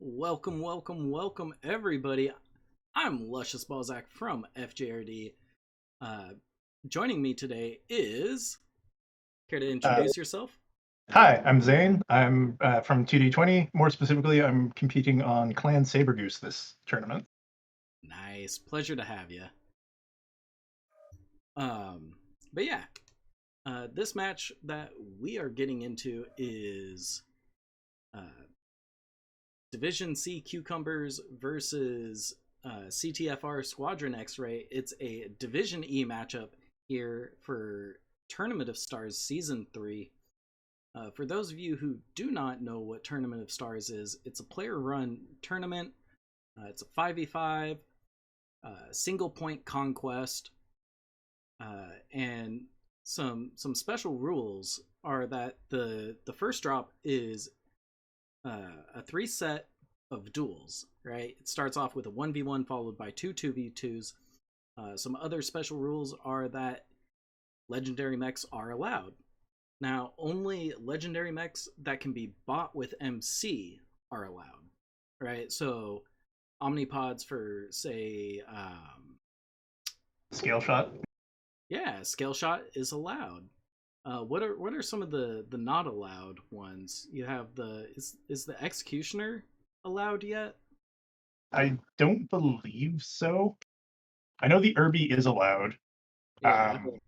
Welcome, welcome, welcome, everybody. I'm Luscious Balzac from FJRD. Uh, Joining me today is. Care to Uh, introduce yourself? Hi, I'm Zane. I'm from 2D20. More specifically, I'm competing on Clan Sabergoose this tournament. Nice. Pleasure to have you. Um, but yeah, this match that we are getting into is uh, Division C Cucumbers versus CTFR Squadron X-Ray. It's a Division E matchup here for Tournament of Stars Season 3. For those of you who do not know what Tournament of Stars is, it's a player-run tournament. It's a 5v5, single point conquest, and some special rules are that the first drop is a 3 set of duels. Right, it starts off with a 1v1 followed by two 2v2s. Some other special rules are that legendary mechs are allowed. Now, only legendary mechs that can be bought with MC are allowed, right? So, omnipods for, say, Scale shot. yeah, scale shot is allowed. What are some of the not allowed ones? You have is the executioner allowed yet? I don't believe so. I know the Irby is allowed. Yeah. Um,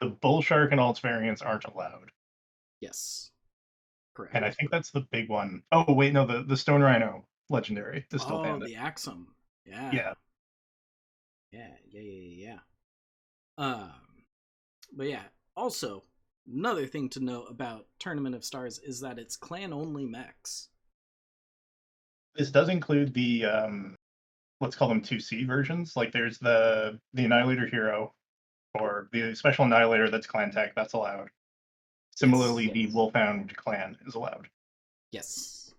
the Bull Shark and all its variants aren't allowed. Yes. And I Correct. think that's the big one. Oh, wait, no, the Stone Rhino legendary is still Oh, banned. the Axum. Yeah. Yeah. Yeah. But yeah, also, another thing to note about Tournament of Stars is that it's clan only mechs. This does include the, let's call them 2C versions. Like there's the Annihilator Hero, or the Special Annihilator that's clan tech, that's allowed. Yes. Similarly, the Wolfhound clan is allowed. Yes.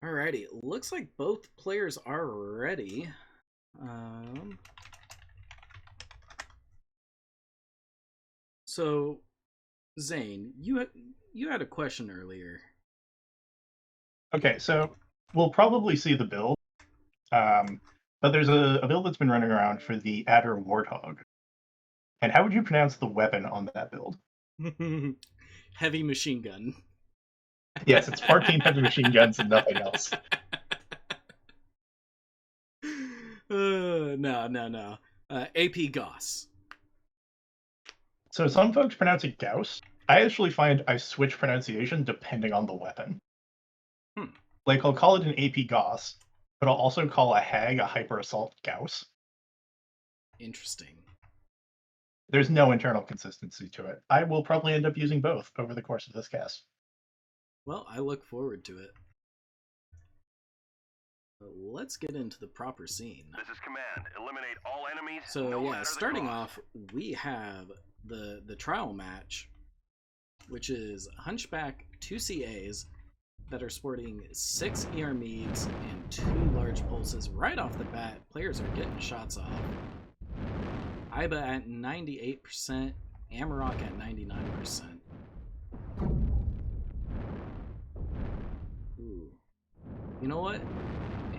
Alrighty, looks like both players are ready. Um, so, Zane, you had a question earlier. Okay, so we'll probably see the build, um, but there's a build that's been running around for the Adder Warthog. And how would you pronounce the weapon on that build? Heavy machine gun. Yes, it's 14 heavy machine guns and nothing else. No. AP Goss. So some folks pronounce it Gauss. I actually find I switch pronunciation depending on the weapon. Hmm. Like I'll call it an AP Gauss, but I'll also call a Hag a Hyper Assault Gauss. Interesting. There's no internal consistency to it. I will probably end up using both over the course of this cast. Well, I look forward to it. But let's get into the proper scene. This is command. Eliminate all enemies. So no yeah, matter the starting cost. off, we have the trial match, which is Hunchback 2CAs that are sporting 6 ER Meads and 2 large pulses. Right off the bat, players are getting shots off. Iba at 98%, Amarok at 99%. Ooh. You know what?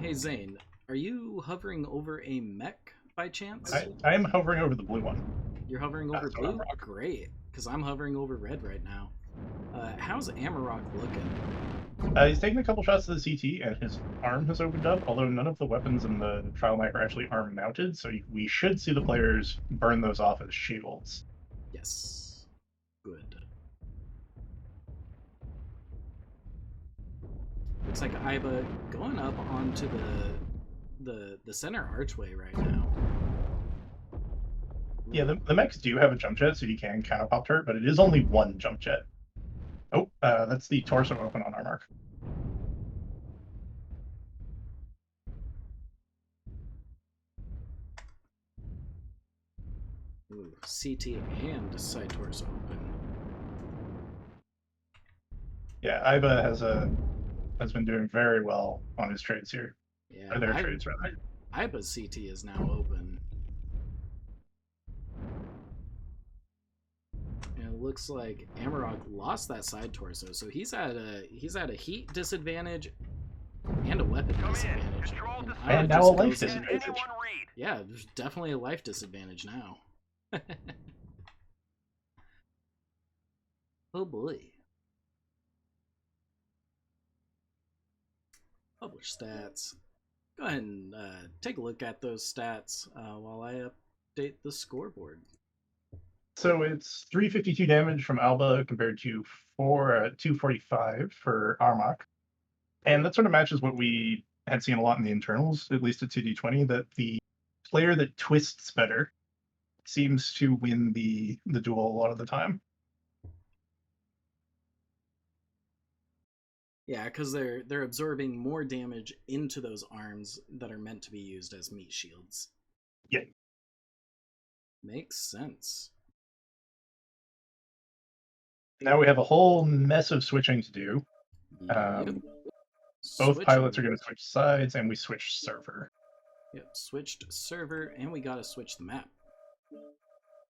Hey Zane, are you hovering over a mech by chance? I am hovering over the blue one. You're hovering over That's what I'm blue? rocking. Great, because I'm hovering over red right now. How's Amarok looking? He's taken a couple shots to the CT, and his arm has opened up, although none of the weapons in the trial mech are actually arm mounted, so we should see the players burn those off as shields. Yes. Good. Looks like Iba going up onto the center archway right now. Yeah, the mechs do have a jump jet, so you can kind of pop turret, but it is only one jump jet. Oh, that's the torso open on our mark. Ooh, CT and side torso open. Yeah, Iba has been doing very well on his trades here. Yeah, Or their trades, rather. Iba's CT is now open. And it looks like Amarok lost that side torso, so he's at a heat disadvantage and a weapon disadvantage. And now a life disadvantage. Yeah, there's definitely a life disadvantage now. Oh boy. Publish stats. Go ahead and take a look at those stats while I update the scoreboard. So it's 352 damage from Alba compared to 245 for Armok. And that sort of matches what we had seen a lot in the internals, at least at 2D20, that the player that twists better seems to win the duel a lot of the time. Yeah, because they're absorbing more damage into those arms that are meant to be used as meat shields. Yeah. Makes sense. Now we have a whole mess of switching to do. Yep. Both pilots are going to switch sides, and we switch server. Yep, switched server, and we got to switch the map.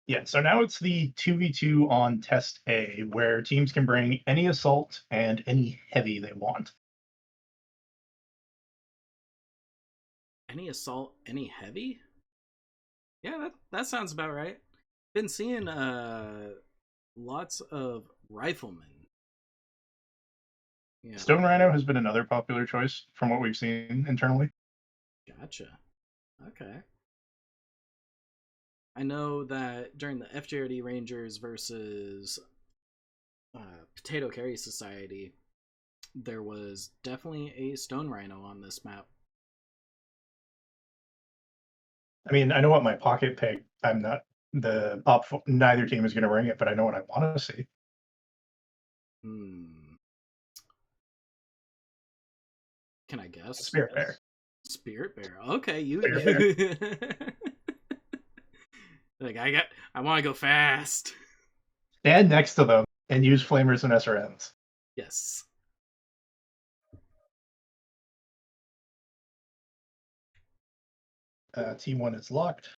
Yeah, so now it's the 2v2 on Test A, where teams can bring any assault and any heavy they want. Any assault, any heavy? Yeah, that sounds about right. Been seeing lots of riflemen. Yeah. Stone Rhino has been another popular choice from what we've seen internally. Gotcha. Okay. I know that during the FJRD Rangers versus Potato Carry Society, there was definitely a Stone Rhino on this map. I mean, I know what my pocket pick. I'm not the up. Neither team is going to bring it, but I know what I want to see. Can I guess? Spirit Bear. Spirit Bear. Okay, you. Bear. Like I want to go fast. Stand next to them and use flamers and SRMs. Yes. Team 1 is locked.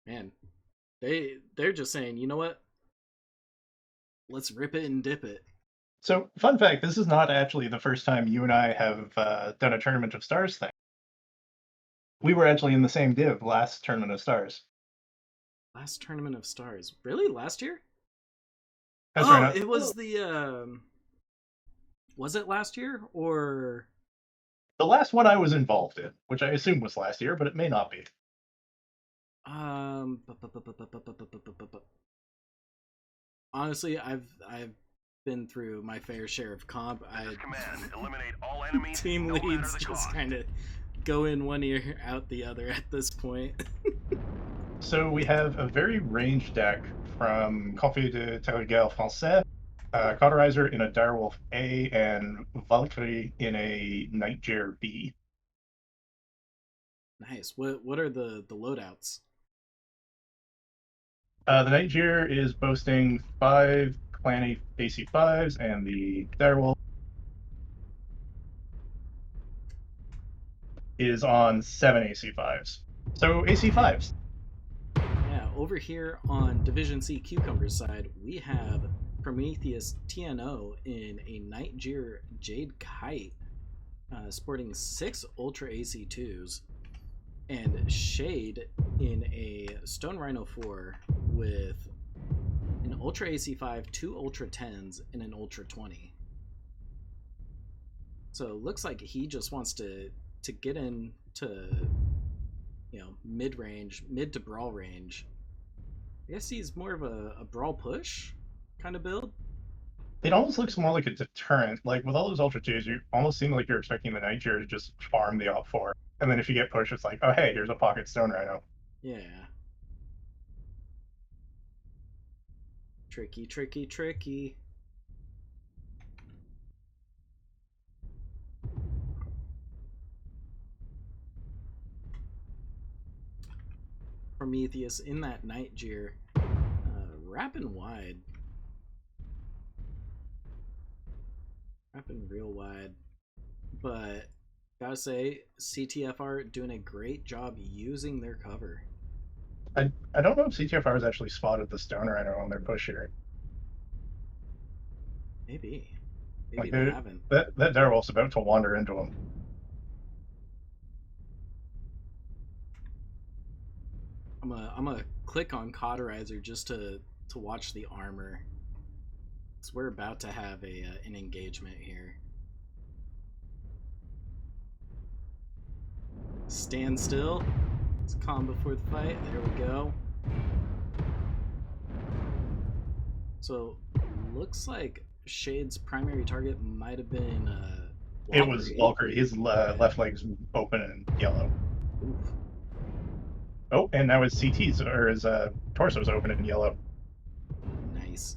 Man, they're just saying, you know what? Let's rip it and dip it. So, fun fact, this is not actually the first time you and I have done a Tournament of Stars thing. We were actually in the same div last Tournament of Stars. Last Tournament of Stars? Really? Last year? That's right. It was the was it last year or the last one I was involved in, which I assume was last year, but it may not be. Honestly, I've been through my fair share of comp. Command, eliminate all enemies, team no leads just kind of go in one ear, out the other at this point. So we have a very ranged deck from Conflit de Territoire Français, Cauterizer in a Direwolf A, and Valkyrie in a Nightjar B. Nice. What are the loadouts? The Nightjar is boasting 5 Clan AC5s, and the Direwolf is on 7 AC5s. So AC5s. Yeah, over here on Division C Cucumber's side, we have Prometheus TNO in a Nightjar Jade Kite, sporting 6 Ultra AC2s, and Shade in a Stone Rhino 4 with an Ultra AC5, 2 Ultra 10s, and an Ultra 20. So it looks like he just wants to get into, mid to brawl range. I guess he's more of a brawl push kind of build. It almost looks more like a deterrent. Like with all those Ultra 2s, you almost seem like you're expecting the Nightjar to just farm the Op 4. And then if you get pushed, it's like, oh hey, here's a pocket Stone Rhino. Yeah. Tricky, tricky, tricky. Prometheus in that Nightjar, wrapping wide. Wrapping real wide. But Gotta say, CTFR doing a great job using their cover. I don't know if CTFR has actually spotted the Stone Rhino on their push here. Maybe Like they haven't. that Darwolf's about to wander into him. I'm gonna click on Cauterizer just to watch the armor. So we're about to have an engagement here. Stand still. It's calm before the fight. There we go. So looks like Shade's primary target might have been It was Valkyrie. His left leg's open and yellow. Oof. Oh, and now his CT's or his torso's open and yellow. Nice.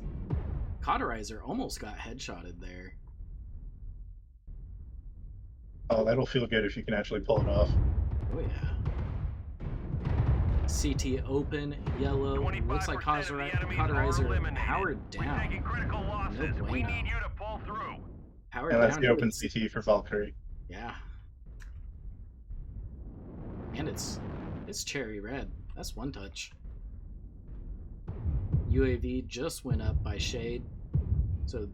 Cauterizer almost got headshotted there. Oh, that'll feel good if you can actually pull it off. Oh yeah. CT open, yellow. Looks like Cauterizer powered down. No bueno. We need you to pull through. Powered And that's down. the open CT for Valkyrie. Yeah. And it's cherry red. That's one touch. UAV just went up by Shade, so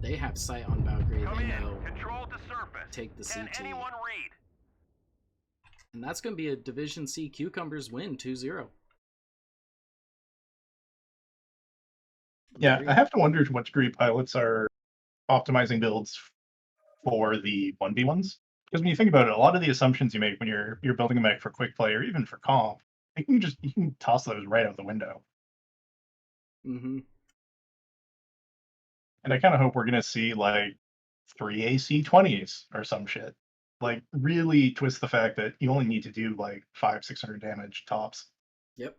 they have sight on Valkyrie. Come they in. know Control the surface. take the Can CT. anyone read? And that's going to be a Division C Cucumbers win, 2-0. Yeah, I have to wonder to what degree pilots are optimizing builds for the 1v1s. Because when you think about it, a lot of the assumptions you make when you're building a mech for quick play or even for comp, you can toss those right out the window. Mm-hmm. And I kind of hope we're gonna see like 3 AC-20s or some shit. Like really twist the fact that you only need to do like 500-600 damage tops. Yep.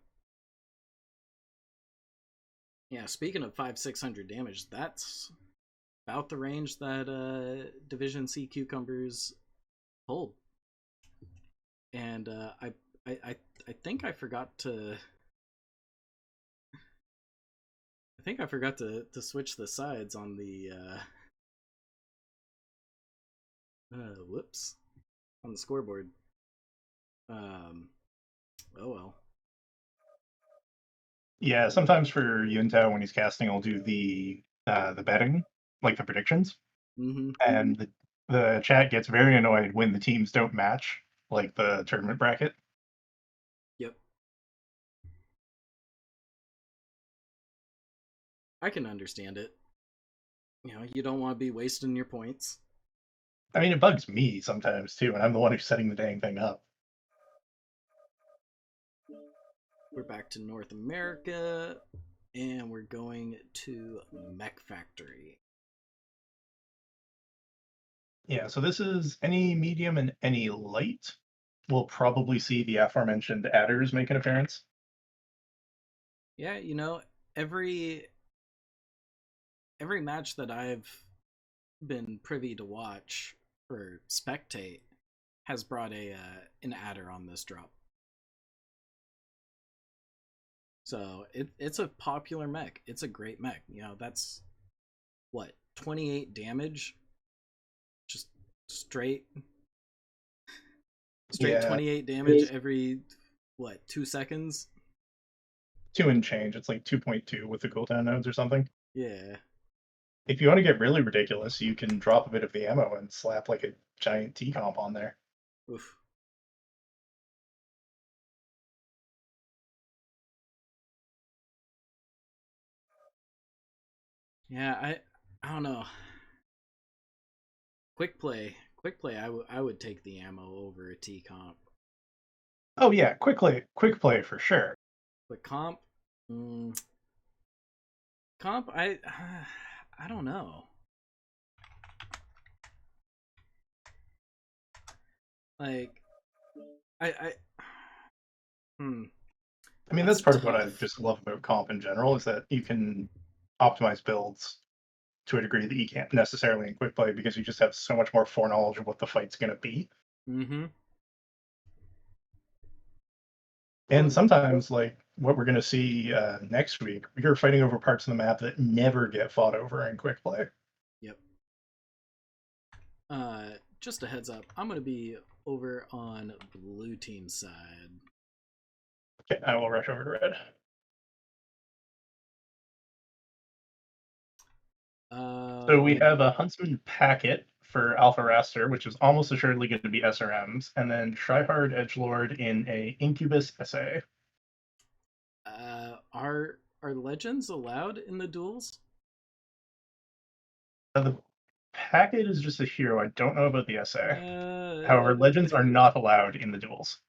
Yeah, speaking of 500-600 damage, that's about the range that Division C Cucumbers hold. And I think I forgot to to switch the sides on the whoops, on the scoreboard. Oh well. Yeah, sometimes for Yuntao when he's casting, I'll do the betting, like the predictions, Mm-hmm. and the chat gets very annoyed when the teams don't match, like the tournament bracket. Yep. I can understand it. You know, you don't want to be wasting your points. I mean, it bugs me sometimes too, and I'm the one who's setting the dang thing up. We're back to North America, and we're going to Mech Factory. Yeah, so this is any medium and any light. We'll probably see the aforementioned adders make an appearance. Yeah, you know, every match that I've been privy to watch or spectate has brought an adder on this drop. So it's a popular mech. It's a great mech. You know, that's what, 28 damage? Just straight Yeah. 28 damage every what, 2 seconds? 2 and change. It's like 2.2 with the cooldown nodes or something. Yeah. If you want to get really ridiculous, you can drop a bit of the ammo and slap like a giant T-comp on there. Oof. Yeah, I don't know. Quick play. I would take the ammo over a T comp. Oh yeah, quick play for sure. But comp, comp, I don't know. Like, I I mean, that's part of what I just love about comp in general, is that you can optimize builds to a degree that you can't necessarily in quick play, because you just have so much more foreknowledge of what the fight's going to be. Mm-hmm. And sometimes, like what we're going to see next week, you're fighting over parts of the map that never get fought over in quick play. Yep. just a heads up, I'm going to be over on blue team side. Okay, I will rush over to red. So we have a Huntsman packet for Alpha Raster, which is almost assuredly going to be SRMs, and then Tryhard Edgelord in a Incubus SA. Are legends allowed in the duels? The packet is just a hero. I don't know about the SA. However, Uh, legends are not allowed in the duels.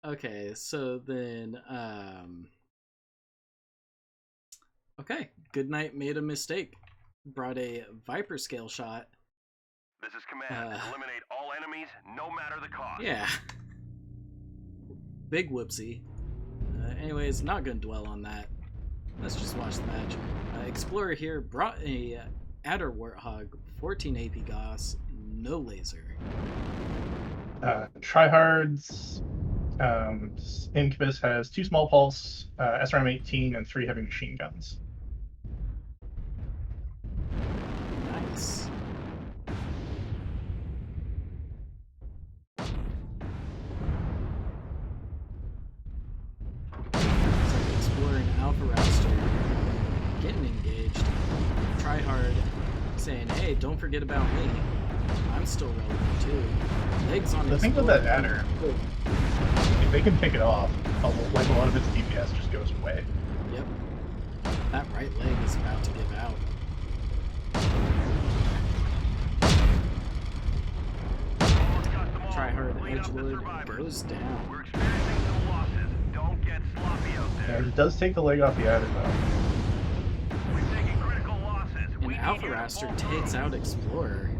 Okay, so then, okay, Goodnight made a mistake. Brought a Viper scale shot. This is command. Eliminate all enemies, no matter the cost. Yeah. Big whoopsie. Anyways, not gonna dwell on that. Let's just watch the match. Explorer here brought a Adder Warthog, 14 AP Goss, no laser. Tryhard's Incubus has 2 small pulse, SRM-18, and 3 heavy machine guns. Nice. Explorer and Alpha Raster getting engaged. Try hard, saying, "Hey, don't forget about me. I'm still relevant too." Legs on. The thing with that Adder, if they can pick it off, like a lot of its DPS just goes away. Yep. That right leg is about to give out. Try hard, Edgelord goes down. We're experiencing some losses. Don't get sloppy out there. And it does take the leg off the Adder, though. We're taking critical losses. And Alpha Raster takes out Explorer,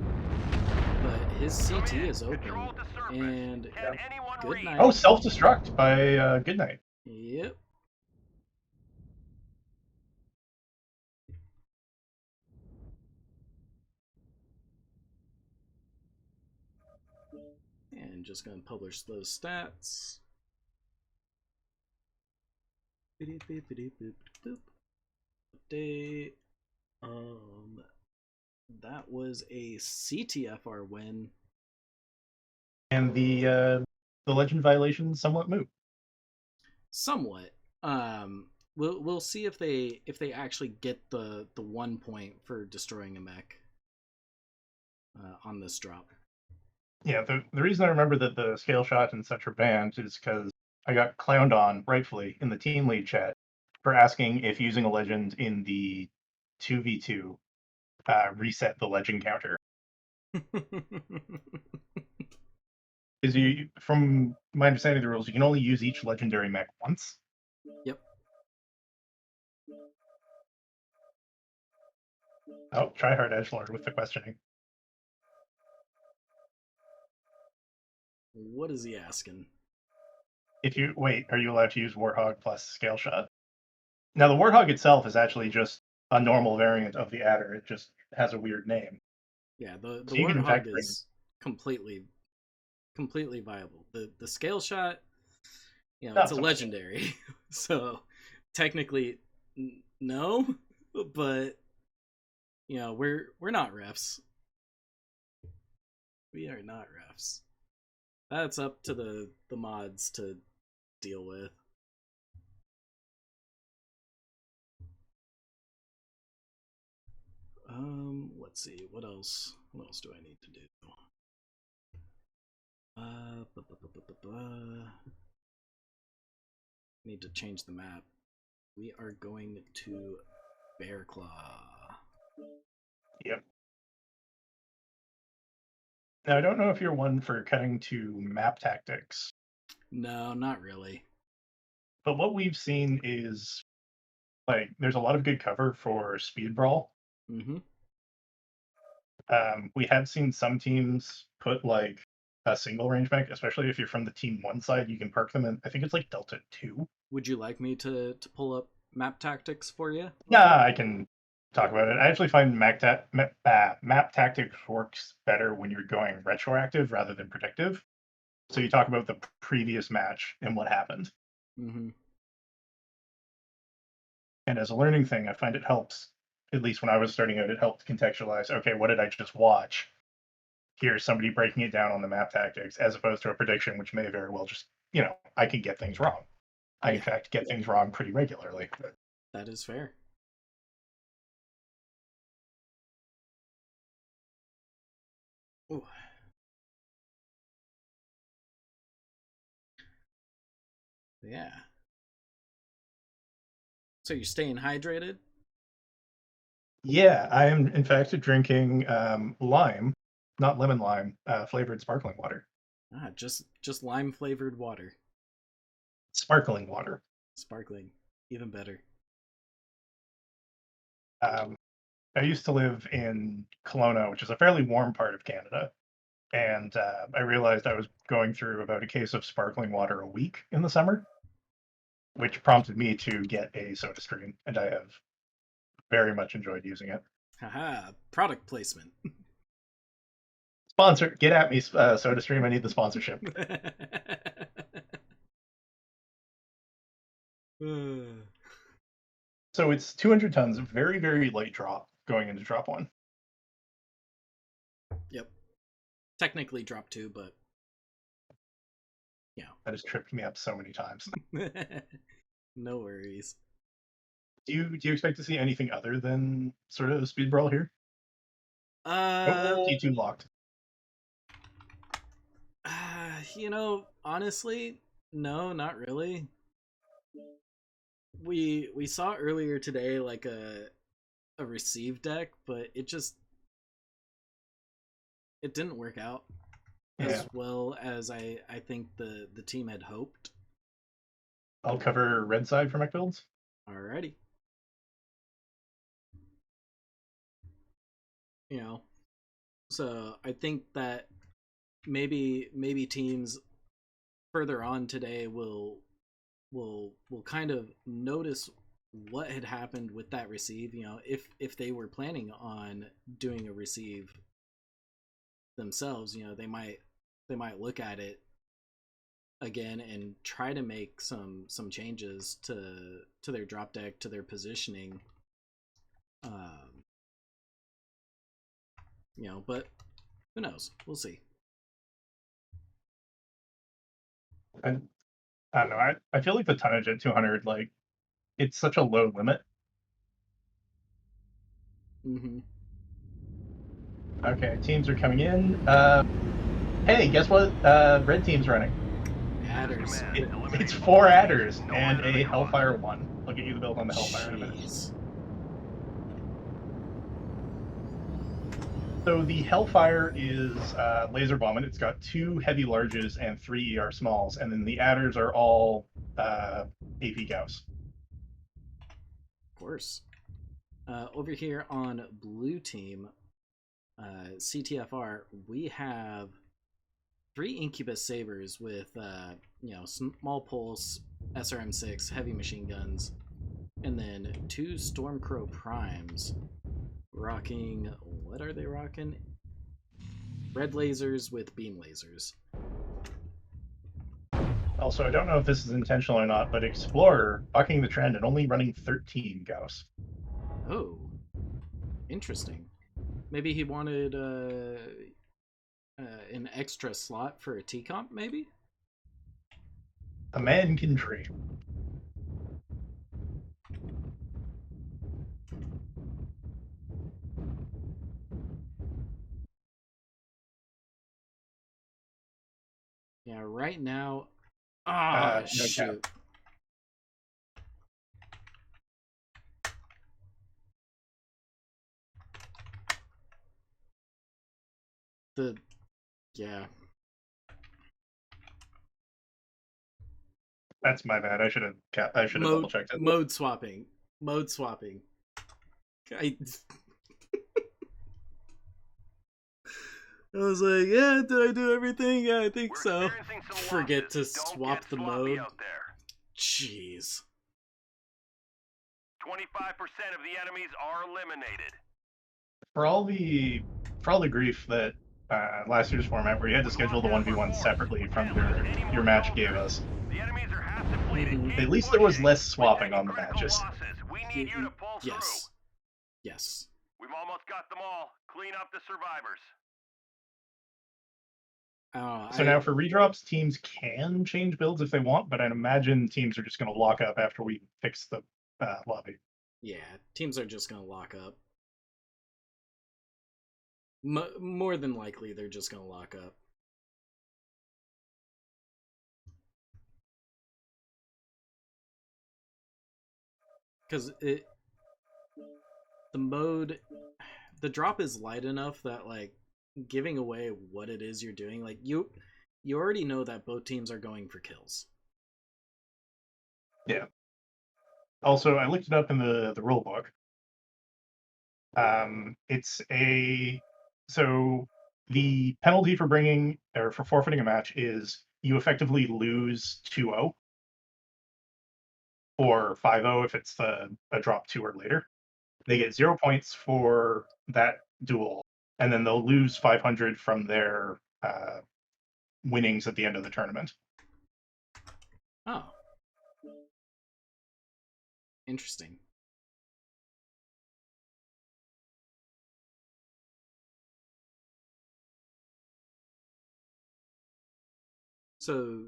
but his CT is open. And Goodnight. Oh, self-destruct by Goodnight. Yep. And just gonna publish those stats. Update. That was a CTFR win. And the legend violation is somewhat moot. Somewhat. We'll see if they actually get the 1 point for destroying a mech on this drop. Yeah, the reason I remember that the scale shot and such are banned is because I got clowned on, rightfully, in the team lead chat for asking if using a legend in the 2v2 reset the legend counter. Because from my understanding of the rules, you can only use each legendary mech once. Yep. Oh, Tryhard Edgelord with the questioning. What is he asking? If you wait, are you allowed to use Warthog plus Scale Shot? Now, the Warthog itself is actually just a normal variant of the Adder. It just has a weird name. Yeah, the So Warthog is completely viable. The Scale Shot, it's a legendary, so technically no, but we're not refs. We are not refs. That's up to the mods to deal with. Let's see. What else do I need to do? Need to change the map. We are going to Bear Claw. Yep. Now, I don't know if you're one for cutting to map tactics. No, not really. But what we've seen is, there's a lot of good cover for Speed Brawl. Mm-hmm. We have seen some teams put, a single range mech, especially if you're from the Team 1 side, you can perk them in, I think it's Delta 2. Would you like me to pull up map tactics for you? Yeah, I can talk about it. I actually find map tactics works better when you're going retroactive rather than predictive. So you talk about the previous match and what happened. Mm-hmm. And as a learning thing, I find it helps, at least when I was starting out, it helped contextualize, okay, what did I just watch? here's somebody breaking it down on the map tactics, as opposed to a prediction, which may very well just, I can get things wrong. I, in fact, get things wrong pretty regularly. That is fair. Ooh. Yeah. So you're staying hydrated? Yeah, I am, in fact, drinking lime, not lemon lime, flavored sparkling water. Ah, just lime flavored water. Sparkling water. Sparkling. Even better. I used to live in Kelowna, which is a fairly warm part of Canada. And I realized I was going through about a case of sparkling water a week in the summer, which prompted me to get a SodaStream, and I have very much enjoyed using it. Haha, product placement. Sponsor, get at me, SodaStream. I need the sponsorship. So it's 200 tons, very, very light drop going into drop 1. Yep. Technically drop 2, but yeah. That has tripped me up so many times. No worries. Do you expect to see anything other than sort of speed brawl here? T2 locked. Honestly, no, not really. We saw earlier today like a receive deck, but it didn't work out as well as I think the team had hoped. I'll cover red side for mech builds. Alrighty. So I think that maybe teams further on today will kind of notice what had happened with that receive. If they were planning on doing a receive themselves, they might look at it again and try to make some changes to their drop deck, to their positioning. But who knows? We'll see. And I don't know. I feel like the tonnage at 200, like, it's such a low limit. Mm-hmm. Okay, teams are coming in. Hey, guess what? Red team's running. Adders. It's 4 adders and a Hellfire 1. I'll get you the build on the Hellfire in a minute. So the Hellfire is laser bombing. It's got 2 heavy larges and 3 ER smalls, and then the adders are all AP Gauss. Of course. Over here on blue team, CTFR, we have 3 Incubus Sabers with small pulse, SRM6, heavy machine guns, and then 2 Stormcrow Primes. Rocking, what are they rocking? Red lasers with beam lasers. Also, I don't know if this is intentional or not, but Explorer bucking the trend and only running 13 Gauss. Oh, interesting. Maybe he wanted an extra slot for a T-Comp, maybe? A man can dream. Yeah, right now... No shoot. cap. Yeah. That's my bad. I should have double checked it. Mode swapping. I was like, yeah, did I do everything? Yeah, I think so. Forget to swap the mode. Jeez. 25% of the enemies are eliminated. For all the grief that last year's format, where you had to schedule the 1v1 separately from your match gave us, The enemies are half depleted. at least there was less swapping on the matches. We need you to pull through. Yes. We've almost got them all. Clean up the survivors. So now for redrops, teams can change builds if they want, but I'd imagine teams are just going to lock up after we fix the lobby. Yeah, teams are just going to lock up. More than likely, they're just going to lock up. Because the drop is light enough that, like, giving away what it is you're doing, like, you already know that both teams are going for kills. Yeah. Also, I looked it up in the rule book. So the penalty for for forfeiting a match is you effectively lose 2-0 or 5-0 if it's a drop 2 or later. They get 0 points for that duel, and then they'll lose 500 from their winnings at the end of the tournament. Oh. Interesting. So,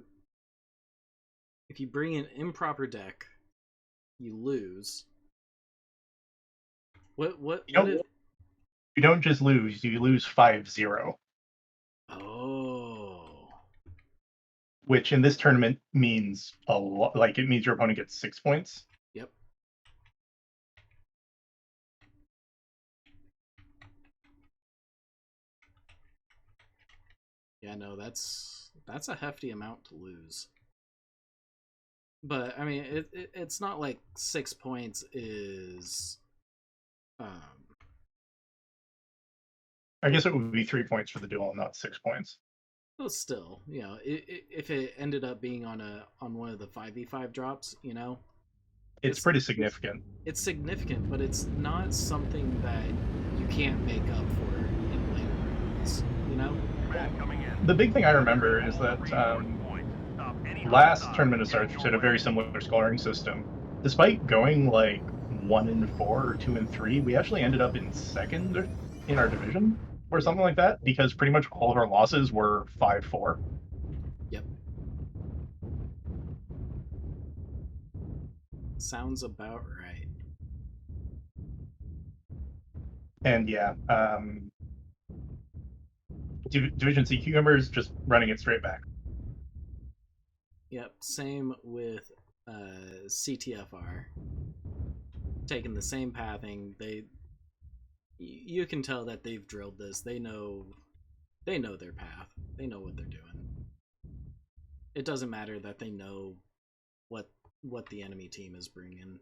if you bring an improper deck, you lose. You don't just lose, you lose 5-0. Oh. Which in this tournament means a lot. Like, it means your opponent gets 6 points. Yep. Yeah, no, that's a hefty amount to lose. But I mean, it's not like 6 points is. I guess it would be 3 points for the duel, not 6 points. Well, still, you know, if it ended up being on one of the 5v5 drops, you know, it's pretty significant. It's significant, but it's not something that you can't make up for in later rounds, you know? The big thing I remember is that last Tournament of Stars had a very similar scoring system. Despite going like 1-4 or 2-3, we actually ended up in second in our division or something like that, because pretty much all of our losses were 5-4. Yep. Sounds about right. And yeah, Division C Cucumbers just running it straight back. Yep, same with CTFR. Taking the same pathing. You can tell that they've drilled this. They know their path. They know what they're doing. It doesn't matter that they know what the enemy team is bringing.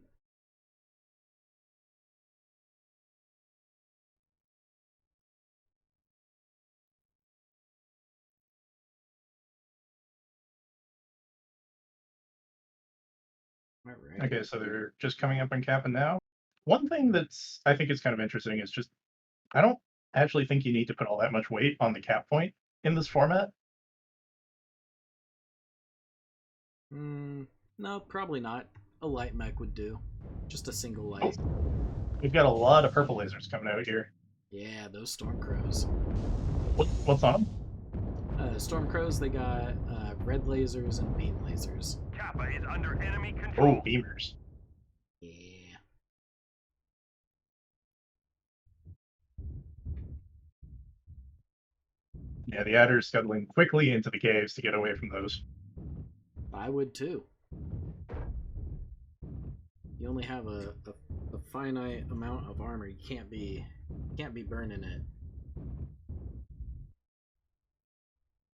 All right. Okay, so they're just coming up and capping now. One thing that's I think is kind of interesting is just I don't actually think you need to put all that much weight on the cap point in this format. No, probably not. A light mech would do. Just a single light. We've got a lot of purple lasers coming out here. Yeah, those storm crows. What's on them? Storm crows, they got red lasers and beam lasers. Kappa is under enemy control. Oh, beamers. Yeah. Yeah, the adder's scuttling quickly into the caves to get away from those. I would too. You only have a finite amount of armor. You can't be burning it.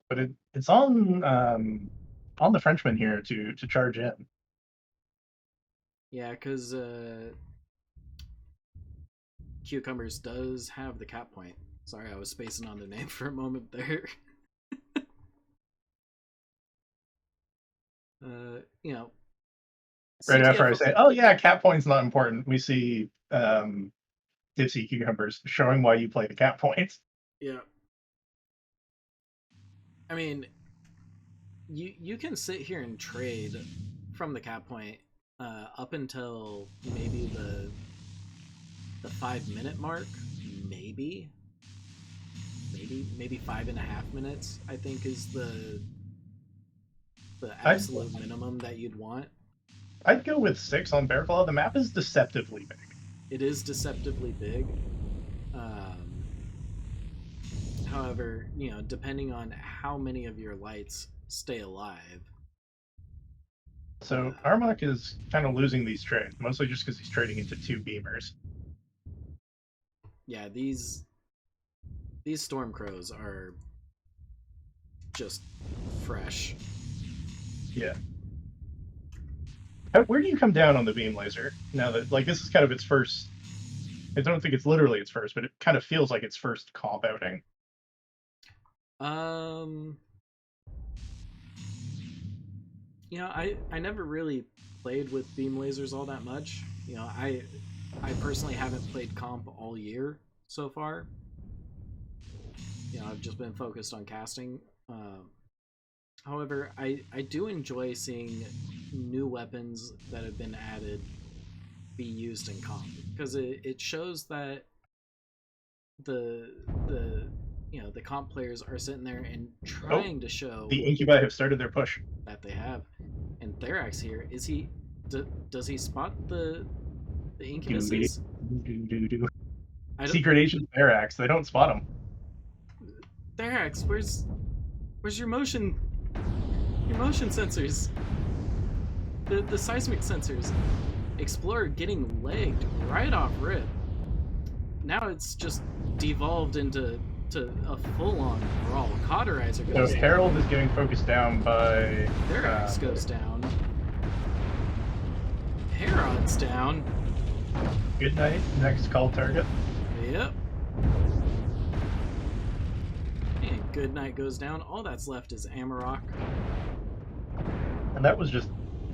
But it's on the Frenchman here to charge in. Yeah, because Cucumbers does have the cap point. Sorry, I was spacing on their name for a moment there. You know, Right after I say, oh yeah, cap point's not important, we see Dipsy Cucumbers showing why you play the cap point. Yeah. I mean, you can sit here and trade from the cap point up until maybe the 5-minute mark, maybe maybe 5.5 minutes, I think, is the I'd, absolute minimum that you'd want. I'd go with 6 on Bearclaw. The map is deceptively big. It is deceptively big. However, depending on how many of your lights stay alive. So Armok is kind of losing these trades, mostly just because he's trading into 2 beamers. Yeah, these Stormcrows are just fresh. Yeah. Where do you come down on the beam laser now that this is kind of its first? I don't think it's literally its first, but it kind of feels like its first comp outing. I never really played with beam lasers all that much. I personally haven't played comp all year so far. I've just been focused on casting. However, I do enjoy seeing new weapons that have been added be used in comp, because it shows that the comp players are sitting there and trying to show the Incubi have started their push that they have. And Therax here, is he does he spot the incubuses? Secret Agent Therax, they don't spot him. Therax, where's your motion sensors? The seismic sensors. Explorer getting legged right off rip. Now it's just devolved into a full-on brawl. Cauterizer goes So Harold is getting focused down by... Therax goes down. Herod's down. Good night. Next call target. Yep. And Good Night goes down. All that's left is Amarok. And that was just...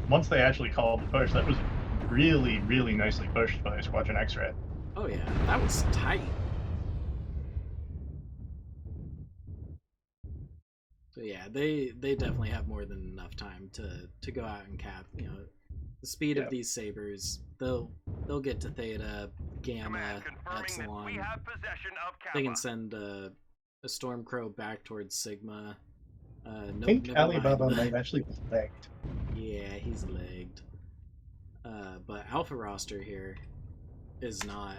Once they actually called the push, that was really, really nicely pushed by Squadron X-Ray. Oh yeah, that was tight. So yeah, they definitely have more than enough time to go out and cap. The speed of these sabers, they'll get to Theta, Gamma, Epsilon. They can send a Stormcrow back towards Sigma. I think Alibaba might actually be legged. Yeah, he's legged. But Alpha roster here is not.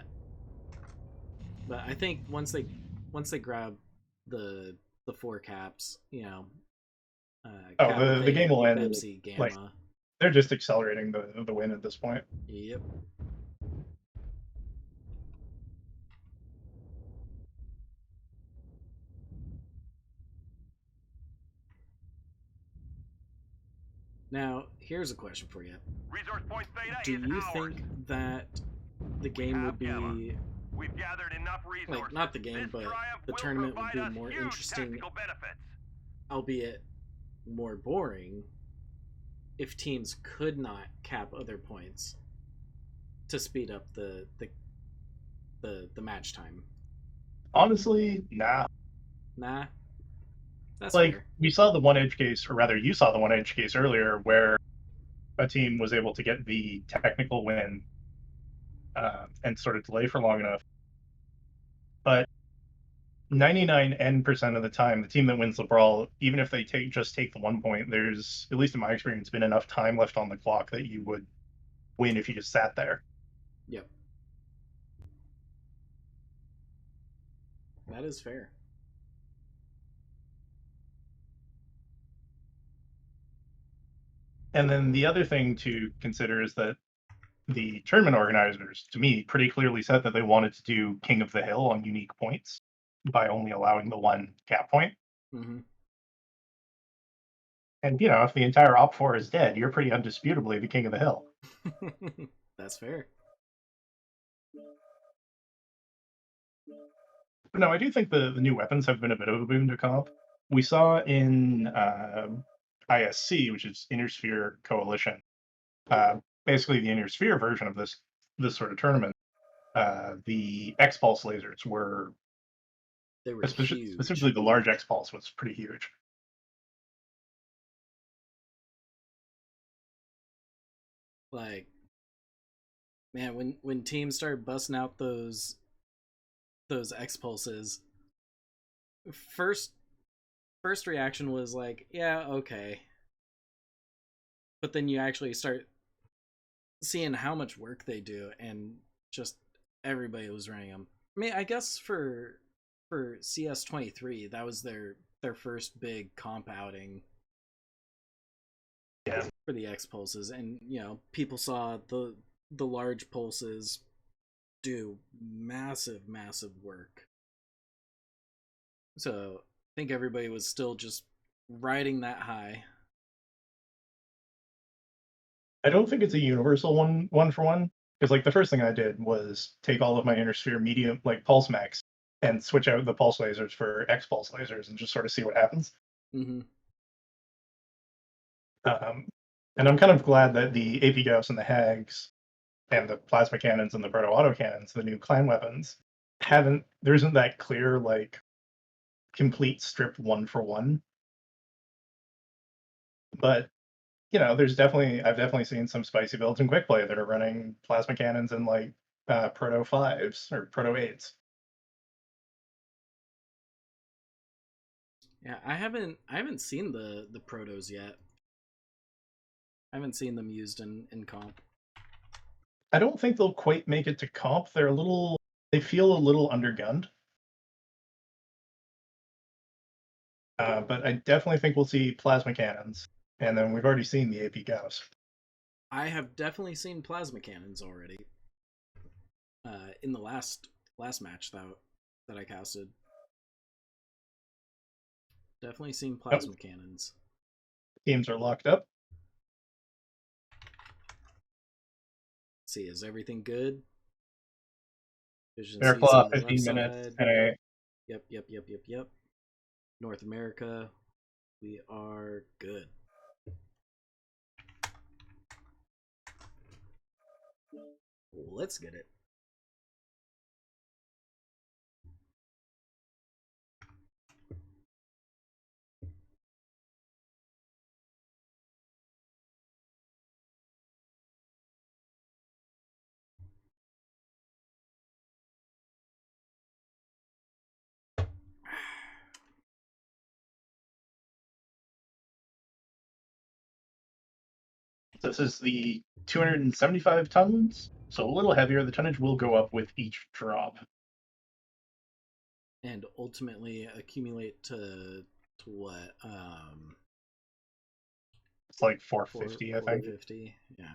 But I think once they grab the 4 caps, the game will end. Pepsi, Gamma. They're just accelerating the win at this point. Yep. Now, here's a question for you. Resource point Theta Do is you ours. think that the game would be... We've gathered enough resources. Like, not the game, but the tournament would be more interesting, albeit more boring, if teams could not cap other points to speed up the match time? Honestly, nah. Nah. That's fair. We saw the one edge case, or rather you saw the one edge case earlier, where a team was able to get the technical win and sort of delay for long enough. But 99% of the time, the team that wins the brawl, even if they just take the 1 point, there's, at least in my experience, been enough time left on the clock that you would win if you just sat there. Yep. That is fair. And then the other thing to consider is that the tournament organizers, to me, pretty clearly said that they wanted to do King of the Hill on unique points by only allowing the 1 cap point. Mm-hmm. And, if the entire Op 4 is dead, you're pretty undisputably the King of the Hill. That's fair. But no, I do think the new weapons have been a bit of a boon to comp. We saw in ISC, which is Inner Sphere Coalition, basically the Inner Sphere version of this sort of tournament. The X-Pulse lasers were huge. Specifically the large X-Pulse was pretty huge. Like, man, when teams started busting out those X-Pulses, first reaction was like, yeah, okay. But then you actually start seeing how much work they do, and just everybody was running them. I mean, I guess for CS23, that was their first big comp outing. Yeah. For the X pulses, and people saw the large pulses do massive work. So I think everybody was still just riding that high. I don't think it's a universal one for one, because like the first thing I did was take all of my inner sphere medium like pulse max and switch out the pulse lasers for X pulse lasers and just sort of see what happens. Mm-hmm. And I'm kind of glad that the AP Gauss and the Hags and the plasma cannons and the proto auto cannons, the new clan weapons, there isn't that clear like complete strip one for one. But I've definitely seen some spicy builds in quick play that are running plasma cannons and like proto 5s or proto 8s. Yeah, I haven't seen the protos yet. I haven't seen them used in comp. I don't think they'll quite make it to comp. They feel a little undergunned. But I definitely think we'll see plasma cannons, and then we've already seen the AP Gauss. I have definitely seen plasma cannons already. In the last match that I casted, definitely seen plasma cannons. Teams are locked up. Let's see, is everything good? Vision Air C's Claw, on the 15 left minutes. side. Yep. North America, we are good. Let's get it. This is the 275 tons, so a little heavier. The tonnage will go up with each drop. And ultimately accumulate to what? It's like 450, I think. 450, yeah.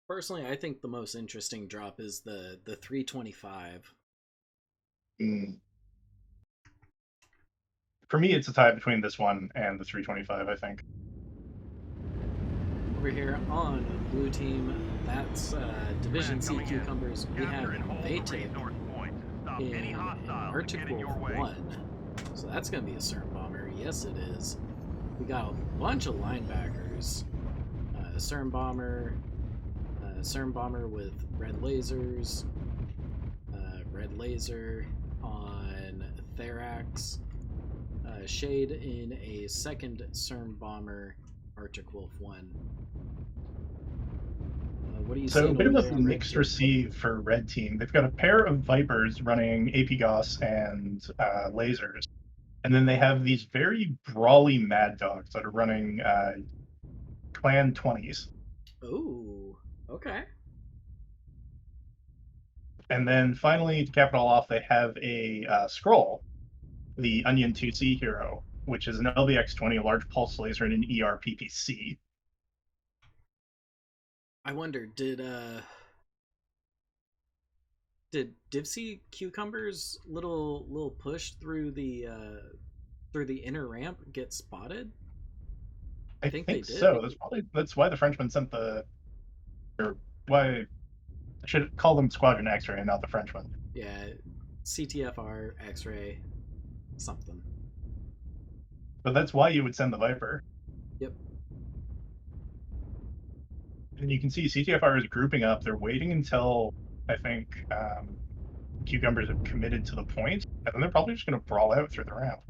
Personally, I think the most interesting drop is the 325. For me, it's a tie between this one and the 325, I think. Over here on blue team, that's Division C Cucumbers. We have Vatic in Article 1. So that's going to be a CERN bomber. Yes, it is. We got a bunch of linebackers. CERN bomber with red lasers. Red laser on Therax. Shade in a second CERN bomber, Arctic Wolf 1. What do you So a bit of a there, mixed receive for red team. They've got a pair of Vipers running AP Gauss and lasers. And then they have these very brawly Mad Dogs that are running Clan 20s. Ooh, okay. And then finally, to cap it all off, they have a Scroll, the Onion 2C hero, which is an LBX-20, a large pulse laser, and an ER-PPC. I wonder, did Dipsy Cucumber's little push through the inner ramp get spotted? I think they did. So. That's why the Frenchman sent why I should call them Squadron X-ray and not the Frenchman. Yeah, CTFR X-ray something. But that's why you would send the Viper. Yep. And you can see CTFR is grouping up. They're waiting until I think Cucumbers have committed to the point, and then they're probably just going to brawl out through the ramp.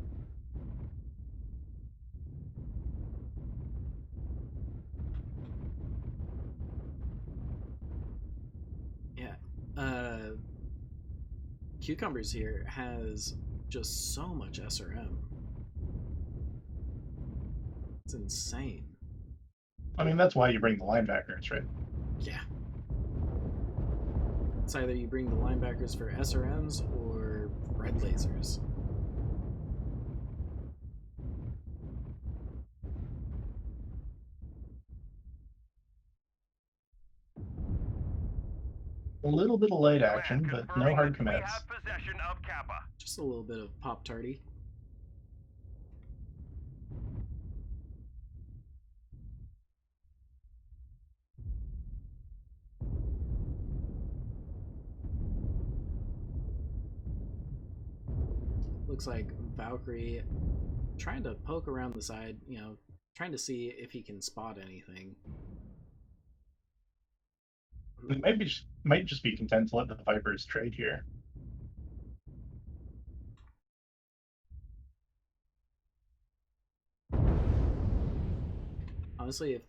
Cucumbers here has just so much SRM. It's insane. I mean, that's why you bring the linebackers, right? Yeah. It's either you bring the linebackers for SRMs or red lasers. A little bit of light action, Command but no confirming hard that we commits. have possession of Kappa. Just a little bit of Pop-Tarty. Looks like Valkyrie trying to poke around the side, you know, trying to see if he can spot anything. They might just be content to let the Vipers trade here. Honestly, if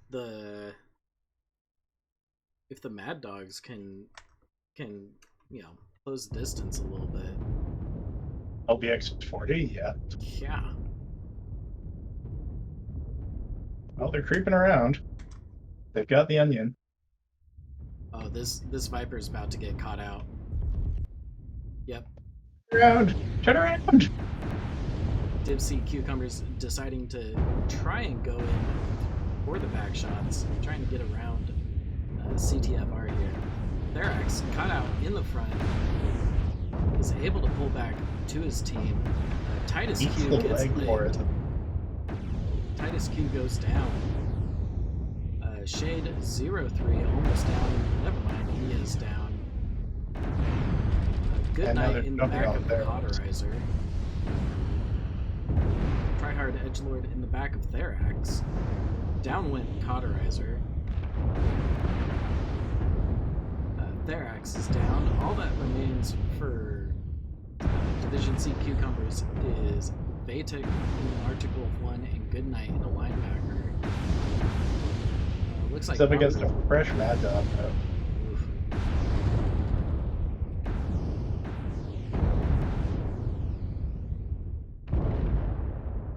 the Mad Dogs can you know, close the distance a little bit. LBX 40, yeah. Yeah. Well, they're creeping around. They've got the onion. Oh, this Viper's about to get caught out. Yep. Around! Turn around! Dipsy Cucumbers deciding to try and go in for the back shots, trying to get around CTFR here. Therax caught out in the front, is able to pull back to his team. Titus Eats Q the gets leg for licked. it. Titus Q goes down. Shade 03 almost down. Never mind, he is down. Good And now night they're in the jumping back on of the Therax. Cauterizer. Tryhard Edgelord in the back of Therax. Down went Cauterizer. Therax is down. All that remains for Division C Cucumbers is Vatic in Arctic Wolf 1 and Goodnight in a linebacker. Looks like It's up against a fresh Mad Dog, though. Oof.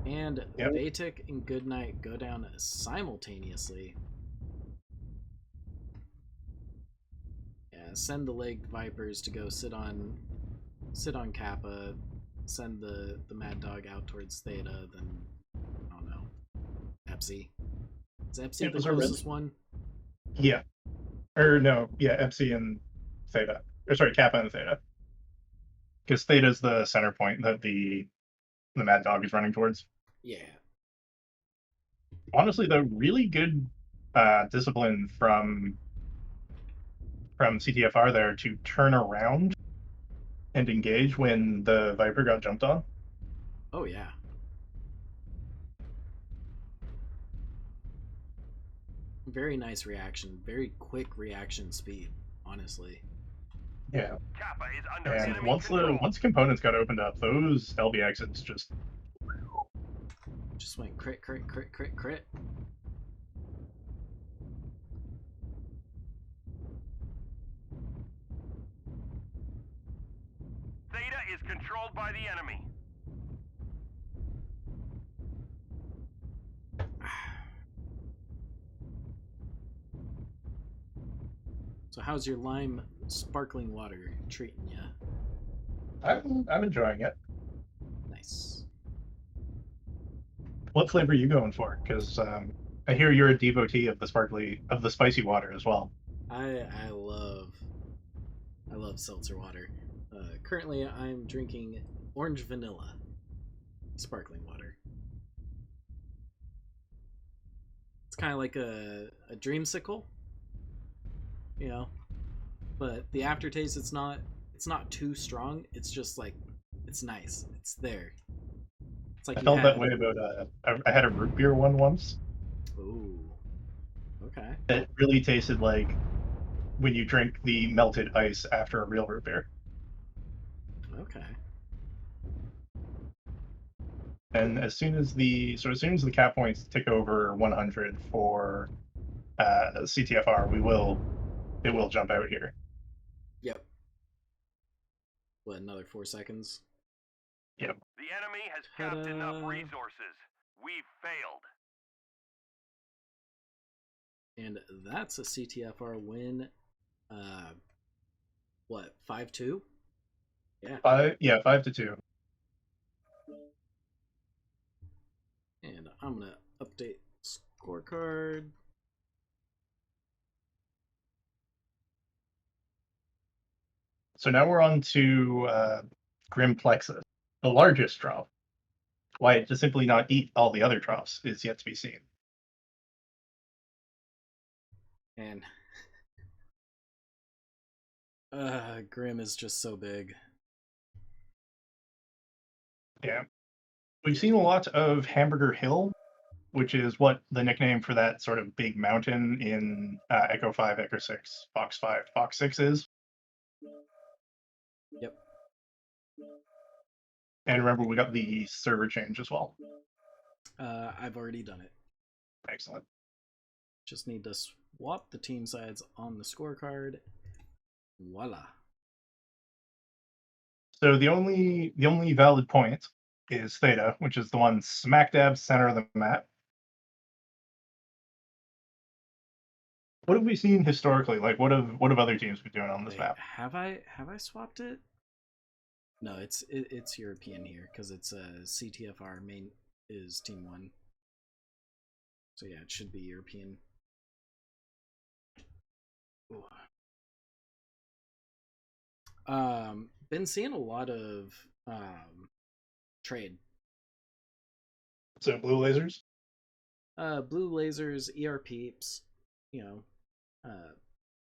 And Yep. Vatic and Goodnight go down simultaneously. Yeah, send the Legged Vipers to go sit on Kappa, send the Mad Dog out towards Theta, then I don't know. Epsi. Is Epsi It the was a red- closest one? Yeah. Or no, yeah, Epsi and Theta. Or sorry, Kappa and Theta. Because Theta's the center point that the Mad Dog is running towards. Yeah. Honestly, though, really good discipline from CTFR there to turn around and engage when the Viper got jumped on. Oh yeah. Very nice reaction. Very quick reaction speed, honestly. Yeah. Kappa is under And enemy once control. once components got opened up, those LBXs Just went crit, crit, crit, crit, crit. Theta is controlled by the enemy. So how's your lime sparkling water treating you? I'm enjoying it. Nice. What flavor are you going for? Because I hear you're a devotee of the spicy water as well. I love seltzer water. Currently, I'm drinking orange vanilla sparkling water. It's kind of like a dreamsicle, you know, but the aftertaste it's not too strong. It's just like it's nice. It's there. It's like I you felt that had. way about I had a root beer one once. Ooh. Okay. It really tasted like when you drink the melted ice after a real root beer. Okay. And as soon as the cap points tick over 100 for CTFR, it will jump out here. Yep. what, another 4 seconds? Yep. The enemy has capped enough Ta-da. resources. We've failed. And that's a CTFR win. What, 5-2? Yeah. 5-2. And I'm gonna update scorecard. So now we're on to Grim Plexus, the largest drop. Why it just simply not eat all the other drops is yet to be seen. And Grim is just so big. Yeah. We've seen a lot of Hamburger Hill, which is what the nickname for that sort of big mountain in Echo 5, Echo 6, Fox 5, Fox 6 is. Yep. And remember, we got the server change as well. I've already done it. Excellent. Just need to swap the team sides on the scorecard. Voila. So the only valid point is Theta, which is the one smack dab center of the map. What have we seen historically? Like, what have other teams been doing on this Wait, map? have I swapped it? No, it's European here because it's a CTFR main is team 1. So yeah, it should be European. Ooh. Been seeing a lot of trade. So blue lasers. Blue lasers, ER peeps,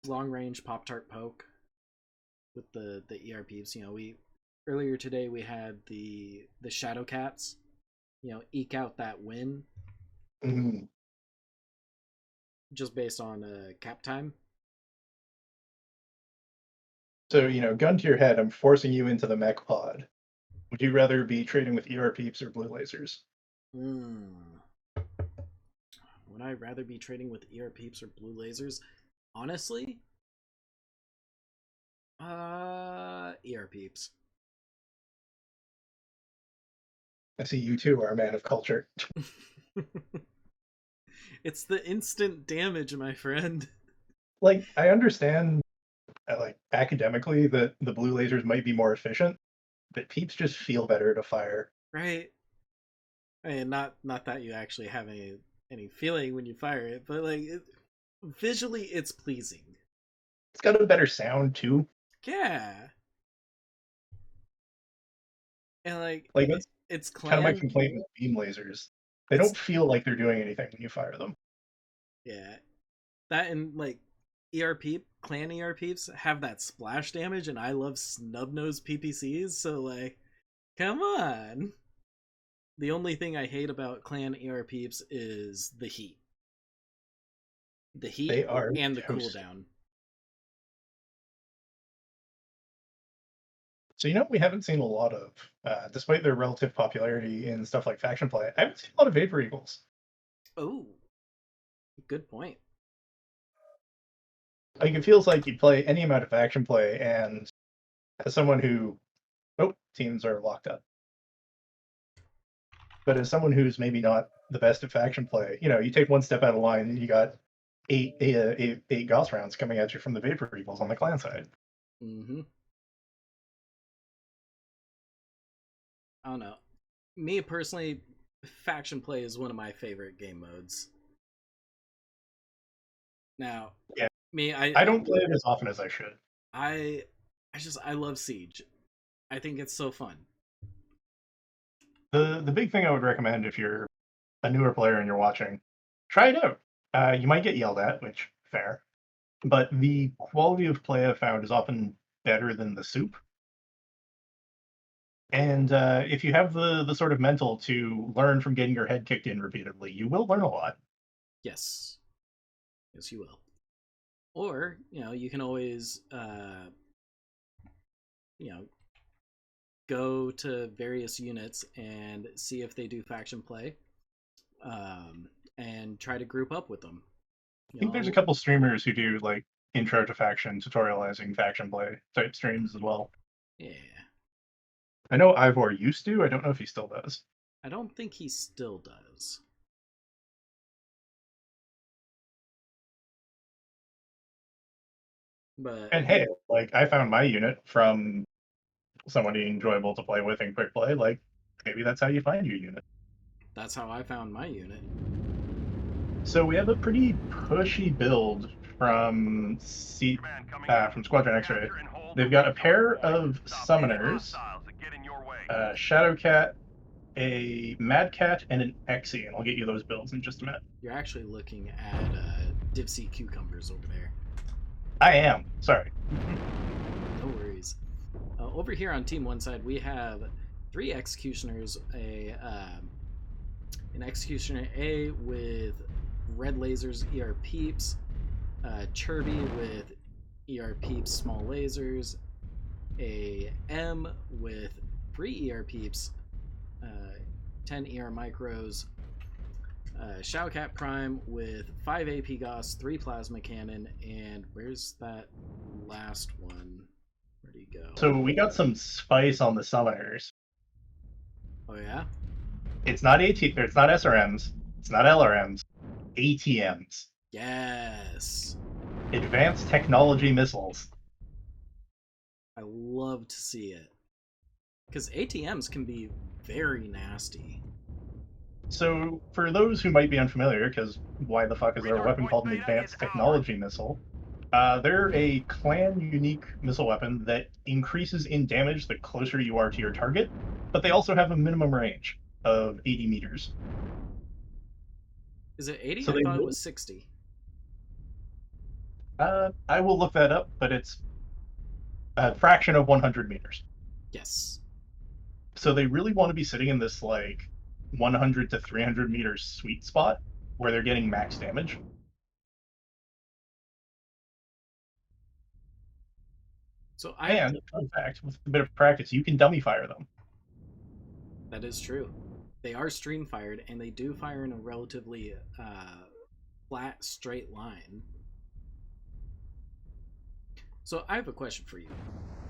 long range Pop Tart poke with the ER peeps. We earlier today we had the Shadow Cats, eke out that win. Mm-hmm. Just based on cap time. So, gun to your head, I'm forcing you into the mech pod. Would you rather be trading with ER peeps or blue lasers? Would I rather be trading with ER peeps or blue lasers? Honestly, ER peeps. I see you two are a man of culture. It's the instant damage, my friend. Like, I understand, like, academically that the blue lasers might be more efficient, but peeps just feel better to fire. Right. I mean, not that you actually have any feeling when you fire it, but like visually, it's pleasing. It's got a better sound too. Yeah. And like that's it's kind of my clan. complaint with beam lasers. They don't feel like they're doing anything when you fire them. Yeah. That and like clan ERPs have that splash damage, and I love snub nose PPCs, so like, come on. The only thing I hate about clan ERPs is the heat. The heat They are and the toast. cooldown. So we haven't seen a lot of, despite their relative popularity in stuff like faction play, I haven't seen a lot of Vapor Eagles. Oh, good point. Like, it feels like you play any amount of faction play, and as someone who, teams are locked up. But as someone who's maybe not the best at faction play, you take one step out of line and you got eight Gauss rounds coming at you from the Vapor Eagles on the clan side. Mm-hmm. I don't know. Me personally, faction play is one of my favorite game modes. Now, yeah, I don't play it as often as I should. I love Siege. I think it's so fun. The big thing I would recommend if you're a newer player and you're watching, try it out. You might get yelled at, which fair, but the quality of play I've found is often better than the soup. And if you have the sort of mental to learn from getting your head kicked in repeatedly, you will learn a lot. Yes, you will. Or you can always go to various units and see if they do faction play, and try to group up with them. I think there's a couple streamers who do like intro to faction, tutorializing faction play type streams as well. Yeah. I know Ivor used to. I don't know if he still does. I don't think he still does. But And hey, like I found my unit from somebody enjoyable to play with in quick play. Like maybe that's how you find your unit. that's how I found my unit. So we have a pretty pushy build from from Squadron X-Ray. They've got a pair of summoners, Shadowcat, a Mad Cat, and an Exy, and I'll get you those builds in just a minute. You're actually looking at Dipsy Cucumbers over there. I am. Sorry. No worries. Over here on Team One side, we have 3 Executioners, an Executioner A with red lasers, ER peeps, Chirby with ER peeps, small lasers, a M with 3 ER peeps, 10 ER micros, Shadowcat Prime with 5 AP Goss, 3 Plasma Cannon, and where's that last one? Where'd he go? So we got some spice on the summoners. Oh yeah? It's not it's not SRMs, it's not LRMs, ATMs. Yes! Advanced Technology Missiles. I love to see it. Because ATMs can be very nasty. So, for those who might be unfamiliar, because why the fuck is there a weapon called an Advanced Technology Missile? They're a clan-unique missile weapon that increases in damage the closer you are to your target, but they also have a minimum range of 80 meters. Is it 80? So I thought it was 60. I will look that up, but it's a fraction of 100 meters. Yes. So they really want to be sitting in this, like, 100 to 300 meters sweet spot where they're getting max damage. So And, fun fact, with a bit of practice, you can dummy fire them. That is true. They are stream fired, and they do fire in a relatively flat, straight line. So I have a question for you.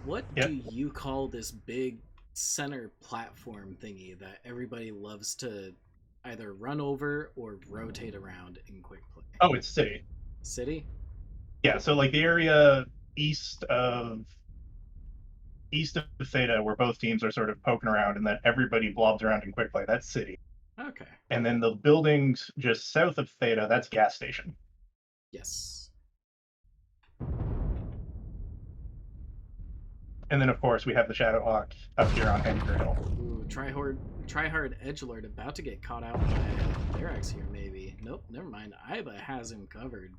What do you call this big center platform thingy that everybody loves to either run over or rotate around in quick play? Oh, it's City. City? Yeah, so like the area east of Theta, where both teams are sort of poking around, and then everybody blobs around in quick play. That's City. Okay. And then the buildings just south of Theta, that's Gas Station. Yes. And then, of course, we have the Shadowhawk up here on Hangar Hill. Ooh, Tryhard Edgelord about to get caught out by Therax here, maybe. Nope, never mind. Iba has him covered.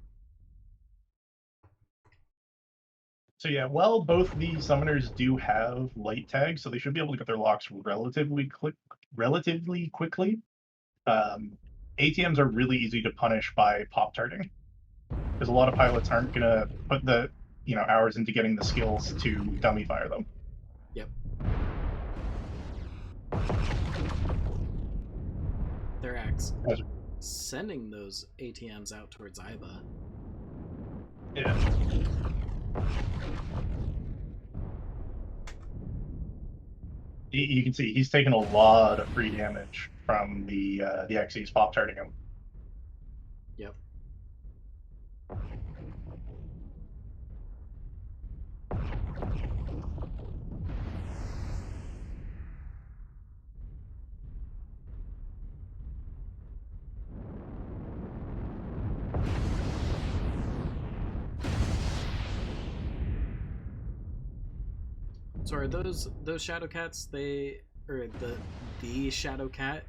So yeah, well, both the summoners do have light tags, so they should be able to get their locks relatively quickly. ATMs are really easy to punish by pop-tarting, because a lot of pilots aren't gonna put the hours into getting the skills to dummy fire them. Yep. Therax sending those ATMs out towards Iba. Yeah. You can see he's taking a lot of free damage from the Xyz pop-tarting him. Yep. So are those Shadowcats? The Shadowcat?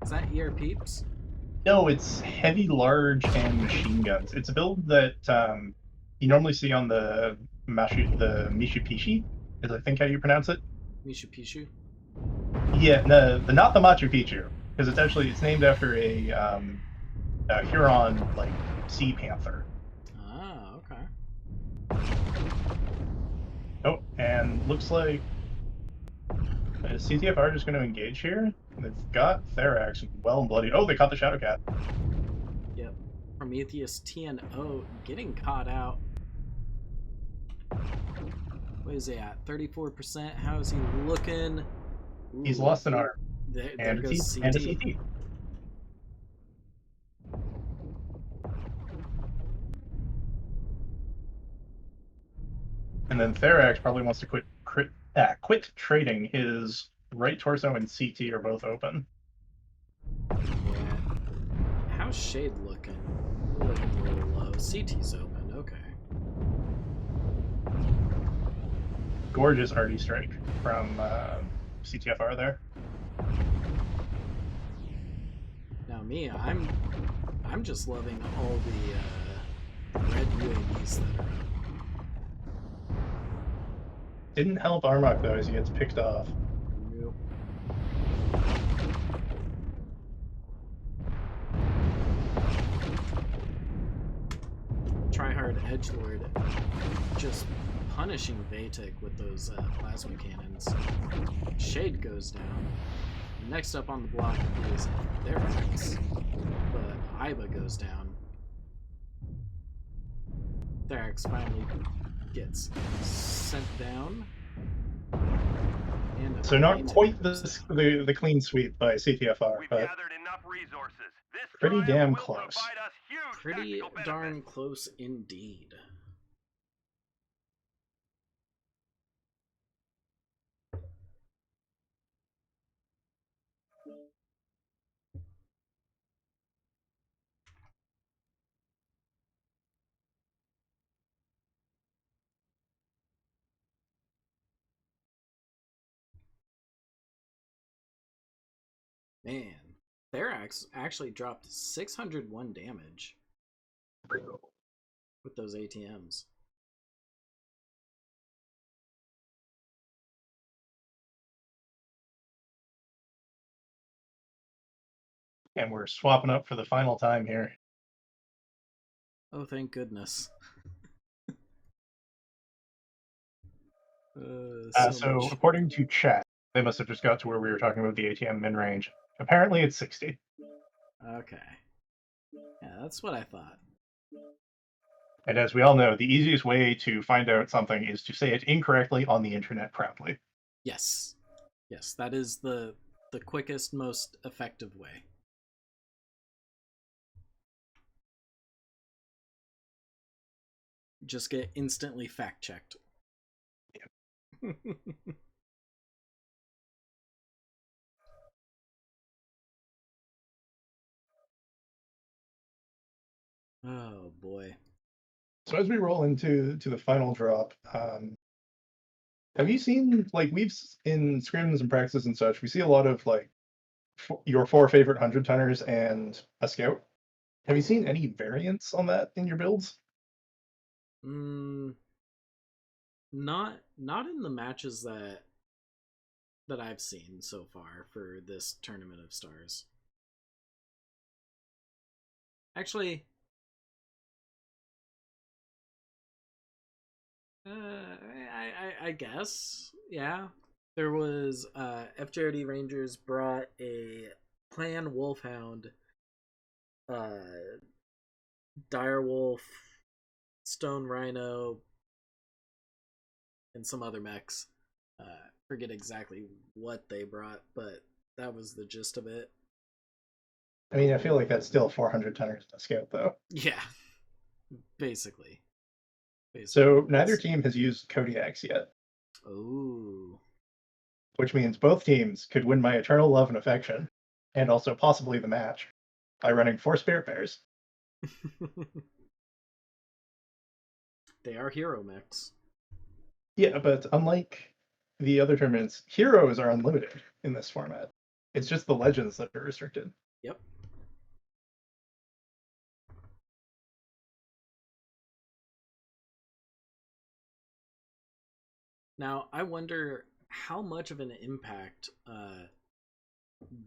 Is that ER peeps? No, it's heavy, large, and machine guns. It's a build that you normally see on the Mishipishi, is I think how you pronounce it. Mishu Pishu? Yeah, no, not the Machu Picchu, because it's named after a Huron like sea panther. Ah, okay. Oh, and looks like is CTFR just going to engage here? They've got Therax well and bloody. Oh, they caught the Shadowcat. Yep. Prometheus TNO getting caught out. What is he at? 34%? How is he looking? He's Ooh, lost an arm there and goes a CT. CT. And then Therax probably wants to quit trading. His right torso and CT are both open. Yeah. How's Shade looking? Looking a little low. CT's open. Okay. Gorgeous arty strike from CTFR there. Now me, I'm just loving all the red UAVs that are up. Didn't help Armok though as he gets picked off. Nope. Tryhard Edgelord just punishing Vatic with those plasma cannons. Shade goes down. Next up on the block is Therax, but Iba goes down. Therax finally gets sent down. And So not Vatic quite goes down. the clean sweep by CTFR, We've but gathered enough resources. This pretty triumph damn will close. provide us huge Pretty tactical darn benefits. close indeed. Man, Therax actually dropped 601 damage with those ATMs. And we're swapping up for the final time here. Oh, thank goodness. So according to chat, they must have just got to where we were talking about the ATM min range. Apparently it's 60. Okay. Yeah, that's what I thought. And as we all know, the easiest way to find out something is to say it incorrectly on the internet proudly. Yes. Yes, that is the quickest, most effective way. Just get instantly fact checked. Yep. Oh boy. So as we roll into the final drop, have you seen, like, in scrims and practices and such, we see a lot of like your four favorite 100 tonners and a scout. Have you seen any variants on that in your builds? Not in the matches that I've seen so far for this Tournament of Stars. Actually, I guess, yeah. There was FJRD Rangers brought a Clan Wolfhound, Direwolf, Stone Rhino, and some other mechs. Forget exactly what they brought, but that was the gist of it. I mean, I feel like that's still 400 tonners and a scout, though. Yeah, basically. So neither team has used Kodiaks yet. Oh. Which means both teams could win my eternal love and affection, and also possibly the match, by running 4 Spirit Bears. They are hero mechs. Yeah, but unlike the other tournaments, heroes are unlimited in this format. It's just the legends that are restricted. Yep. Now, I wonder how much of an impact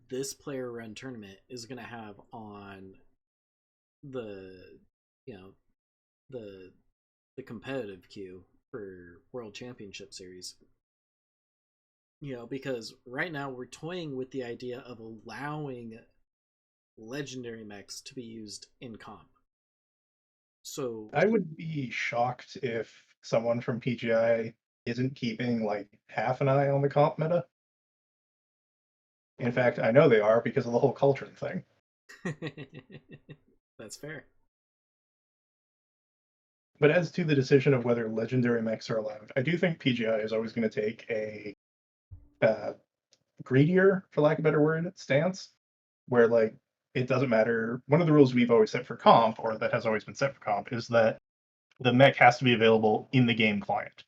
this player run tournament is going to have on the, the competitive queue for World Championship Series. Because right now we're toying with the idea of allowing legendary mechs to be used in comp. So I would be shocked if someone from PGI isn't keeping like half an eye on the comp meta. In fact, I know they are because of the whole Cauldron thing. That's fair. But as to the decision of whether legendary mechs are allowed, I do think PGI is always going to take a greedier, for lack of a better word, stance, where like it doesn't matter. One of the rules we've always set for comp, or that has always been set for comp, is that the mech has to be available in the game client.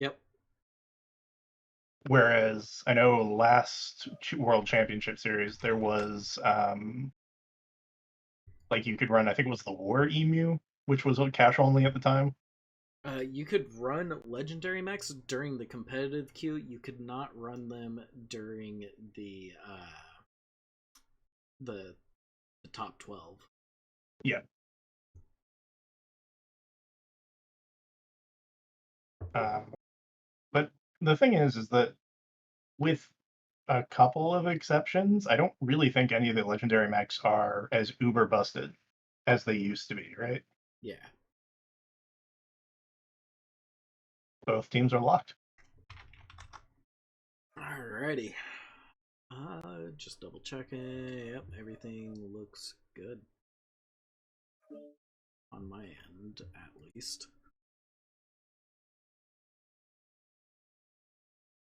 Yep. Whereas I know last World Championship Series there was like you could run, I think it was the War Emu, which was cash only at the time. You could run legendary mechs during the competitive queue. You could not run them during the top 12. Yeah. But the thing is that with a couple of exceptions, I don't really think any of the legendary mechs are as uber busted as they used to be, right? Yeah. Both teams are locked. Alrighty. Just double checking. Yep, everything looks good. On my end, at least.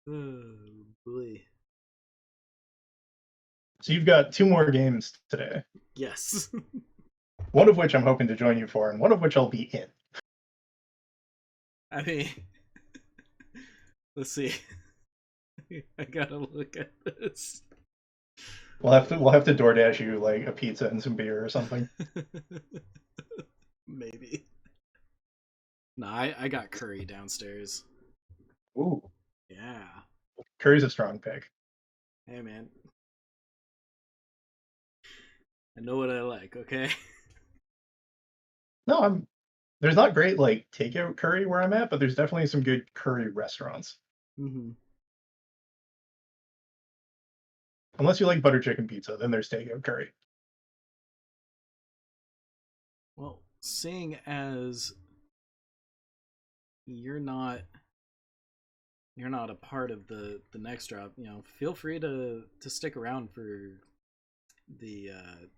Oh, boy. So you've got 2 more games today. Yes. One of which I'm hoping to join you for, and one of which I'll be in. I mean, let's see. I gotta look at this. We'll have to DoorDash you like a pizza and some beer or something. Maybe. No, I got curry downstairs. Ooh. Yeah. Curry's a strong pick. Hey, man. I know what I like, okay? No, there's not great like takeout curry where I'm at, but there's definitely some good curry restaurants. Mm-hmm. Unless you like butter chicken pizza, then there's takeout curry. Well, seeing as you're not a part of the next drop, feel free to stick around for the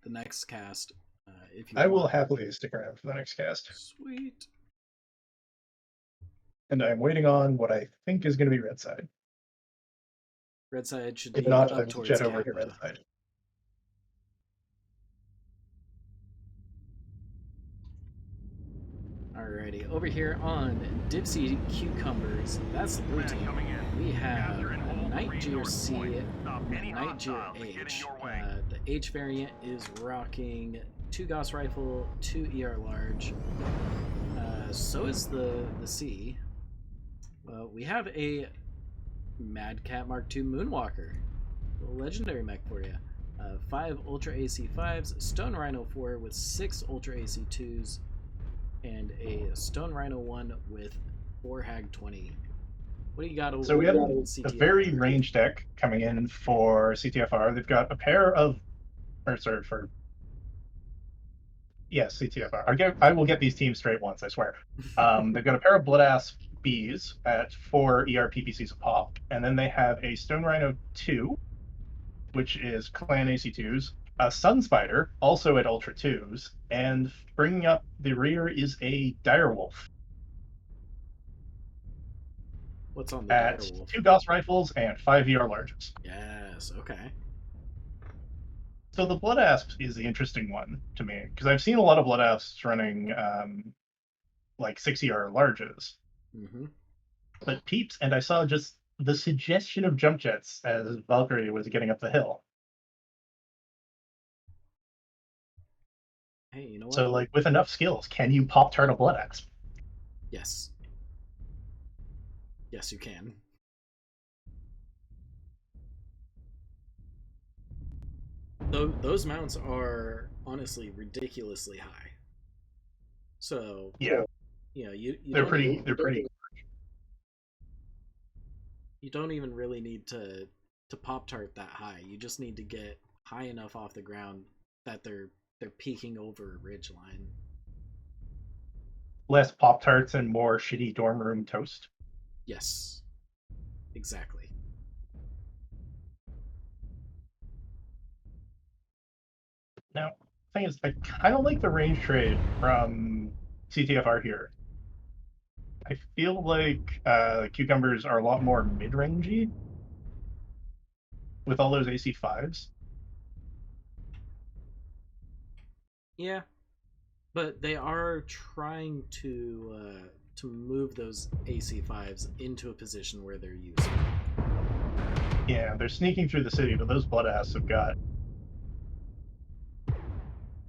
next cast if you I want. will happily stick around for the next cast. Sweet. And I'm waiting on what I think is going to be Red Side. Red Side should If be not, up I will towards jet over to Kappa. Red Side. Alrighty, over here on Dipsy Cucumbers, that's the blue team. We have a Nightgear C and a Nightgear H. The H variant is rocking 2 Gauss Rifle, 2 ER Large. So is the C. We have a Mad Cat Mark II Moonwalker, a legendary mech for you. 5 Ultra AC 5s, Stone Rhino 4 with 6 Ultra AC 2s, and a Stone Rhino 1 with 4 Hag 20. What do you got over So we have a CTFR? very ranged deck coming in for CTFR. They've got a pair of, CTFR. I will get these teams straight once, I swear. They've got a pair of Bloodass Bs at 4 ER PPCs a pop, and then they have a Stone Rhino 2, which is Clan AC2s, a Sunspider, also at Ultra 2s, and bringing up the rear is a Direwolf. What's on the at Direwolf? 2 Gauss rifles and 5 ER larges. Yes, okay. So the Blood Asp is the interesting one to me, because I've seen a lot of Blood Asps running like 6 ER larges. Mm-hmm. But peeps, and I saw just the suggestion of jump jets as Valkyrie was getting up the hill. Hey, you know what? So, like, with enough skills, can you pop tart a Blood Asp? Yes. Yes, you can. Those mounts are honestly ridiculously high. So yeah, you they're pretty. You don't even really need to pop tart that high. You just need to get high enough off the ground that they're peeking over a ridge line. Less Pop Tarts and more shitty dorm room toast. Yes, exactly. Now, thing is, I kind of like the range trade from CTFR here. I feel like cucumbers are a lot more mid-rangey with all those AC5s. Yeah, but they are trying to move those AC5s into a position where they're useful. Yeah, they're sneaking through the city, but those blood asses have got.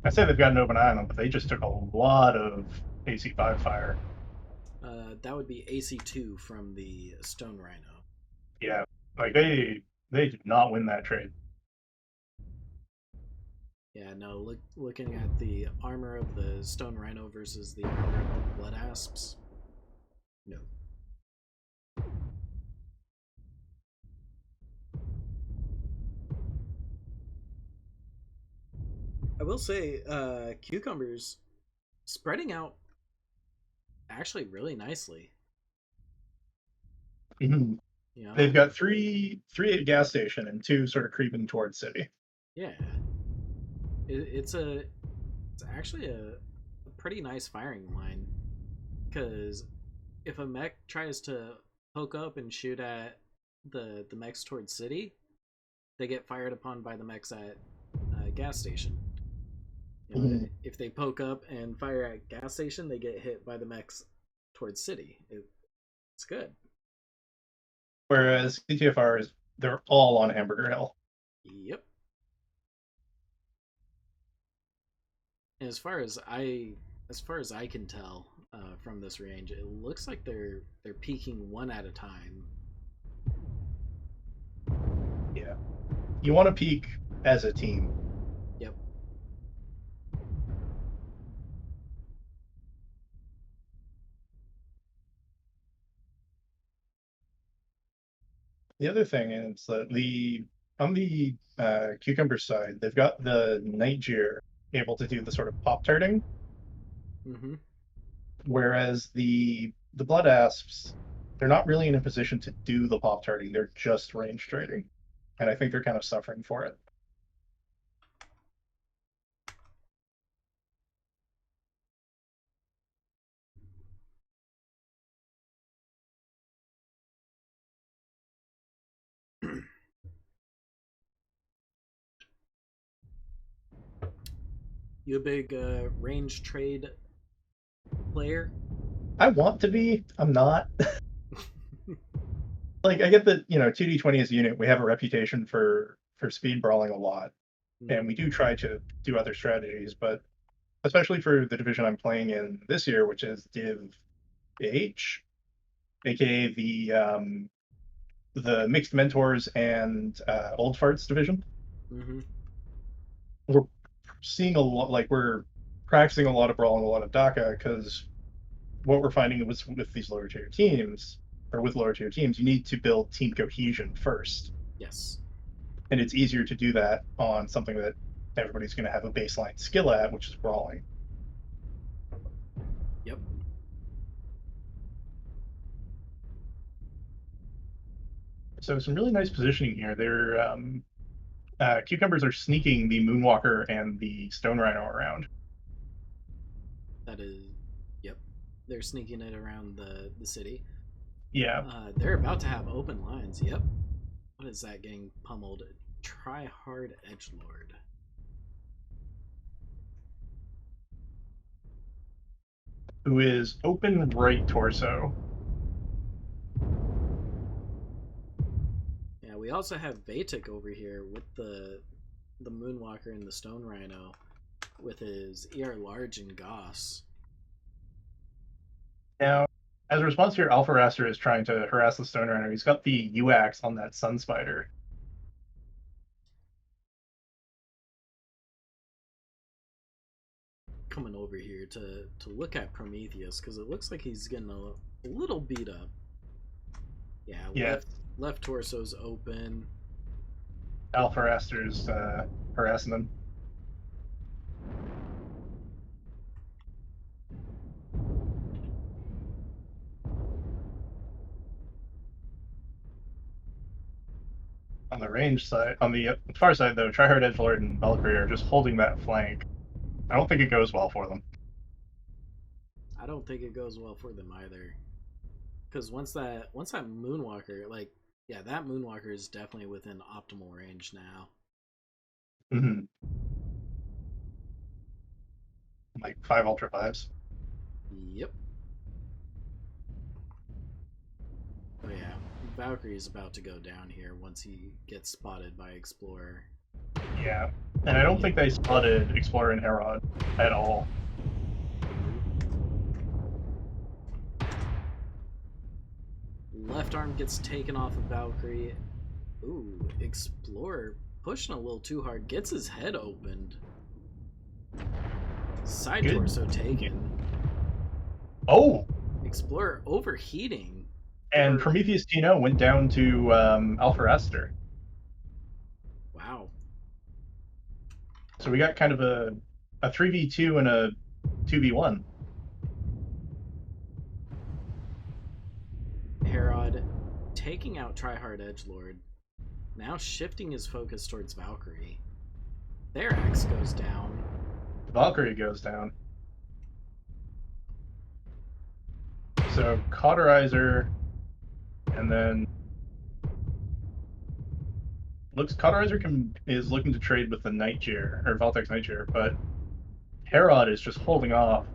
I say they've got an open eye on them, but they just took a lot of AC5 fire. That would be AC2 from the Stone Rhino. Yeah, like they did not win that trade. Yeah, no, looking at the armor of the Stone Rhino versus the armor of the Blood Asps, no. I will say, cucumbers spreading out actually really nicely. Mhm. You know, They've got three at gas station and two sort of creeping towards city. yeah, it's actually a pretty nice firing line because if a mech tries to poke up and shoot at the mechs towards city, they get fired upon by the mechs at gas station. You know, if they poke up and fire at gas station, they get hit by the mechs towards city. It's good. Whereas CTFR is they're all on Hamburger Hill. Yep. And as far as I can tell from this range, it looks like they're peaking one at a time. Yeah, you want to peak as a team. Yep. The other thing is that on the cucumber side, they've got the Nightjeer able to do the sort of pop tarting, Mm-hmm. whereas the blood asps they're not really in a position to do the pop tarting. They're just range trading, and I think they're kind of suffering for it. You a big range trade player? I want to be. I'm not. Like I get that 2D20 as a unit, we have a reputation for speed brawling a lot, and we do try to do other strategies, but especially for the division I'm playing in this year, which is Div H, aka the mixed mentors and old farts division. Mm-hmm. We're seeing a lot, like we're practicing a lot of brawling, a lot of DACA, because what we're finding was with these lower tier teams, or with lower tier teams, you need to build team cohesion first. Yes. And it's easier to do that on something that everybody's going to have a baseline skill at, which is brawling. Yep. So some really nice positioning here. Cucumbers are sneaking the Moonwalker and the Stone Rhino around. That is. Yep. They're sneaking it around the city. Yeah. They're about to have open lines. Yep. What is that getting pummeled? Try hard edgelord. Who is open right torso. Yeah, we also have Vatic over here with the Moonwalker and the Stone Rhino with his ER large and Goss. Now, as a response to your Alpha Raster is trying to harass the Stone Rhino, he's got the UAX on that Sun Spider. Coming over here to look at Prometheus because it looks like he's getting a little beat up. Yeah, left torso's open. Alpha Raster's harassing them. On the range side, on the far side though, Tryhard, Edgelord, and Valkyrie are just holding that flank. I don't think it goes well for them. I don't think it goes well for them either. Because once that Moonwalker, like, yeah, that Moonwalker is definitely within optimal range now. Mm-hmm. Like 5 Ultra 5s. Yep. Oh yeah, Valkyrie's about to go down here once he gets spotted by Explorer. Yeah. And I don't think they spotted Explorer and Herod at all. Left arm gets taken off of Valkyrie. Ooh, Explorer pushing a little too hard. Gets his head opened. Side Good. torso taken. Oh! Explorer overheating. And Prometheus Tino went down to Alpha Aster. Wow. So we got kind of a 3v2 and a 2v1. Herod taking out Tryhard Edgelord. Now shifting his focus towards Valkyrie. Their axe goes down. Valkyrie goes down. So Cauterizer, and then Cauterizer is looking to trade with the Nightjar, or Valtex Nightjar, but Herod is just holding off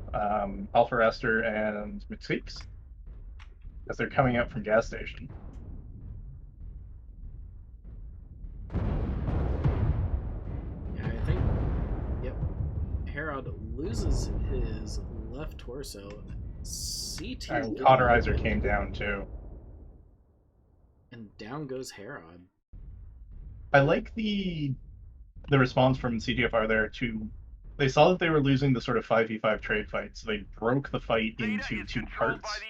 Alpha Aster and McSeeks as they're coming out from gas station. Yeah, I think. Yep. Herod loses his left torso. CT. And Cauterizer came down too. And down goes Herod. I like the response from CTFR there to. They saw that they were losing the sort of 5v5 trade fight, so they broke the fight into 2 parts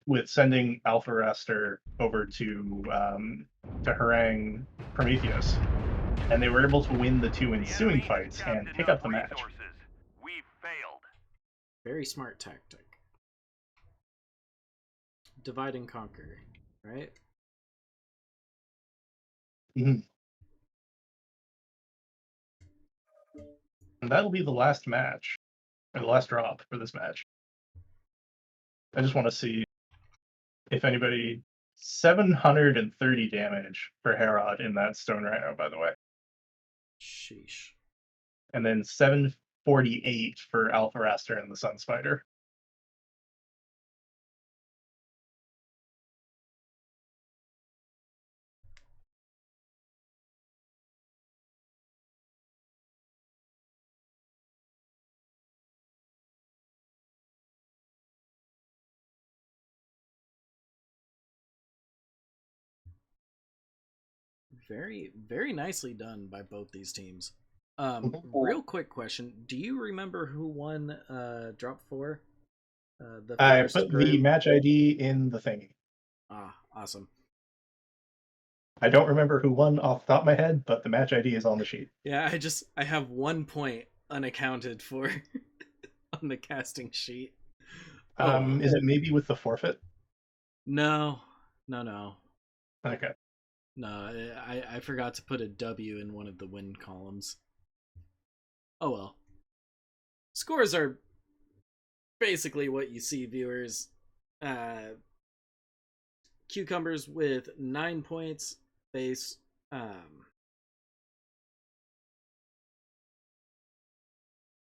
with sending Alpha Aster over to harangue Prometheus, and they were able to win the 2 ensuing fights and pick up the match. We failed. Very smart tactic. Divide and conquer, right? Mm-hmm. And that'll be the last match, or the last drop for this match. I just want to see if anybody. 730 damage for Herod in that Stone Rhino, by the way. Sheesh. And then 748 for Alpha Aster and the Sun Spider. Very, very nicely done by both these teams. Real quick question: do you remember who won Drop 4? I put the match ID in the thingy. Ah, awesome. I don't remember who won off the top of my head, but the match ID is on the sheet. Yeah, I have 1 point unaccounted for on the casting sheet. Is it maybe with the forfeit? No. Okay. No, I forgot to put a W in one of the win columns. Oh well. Scores are basically what you see, viewers. Cucumbers with 9 points. Base.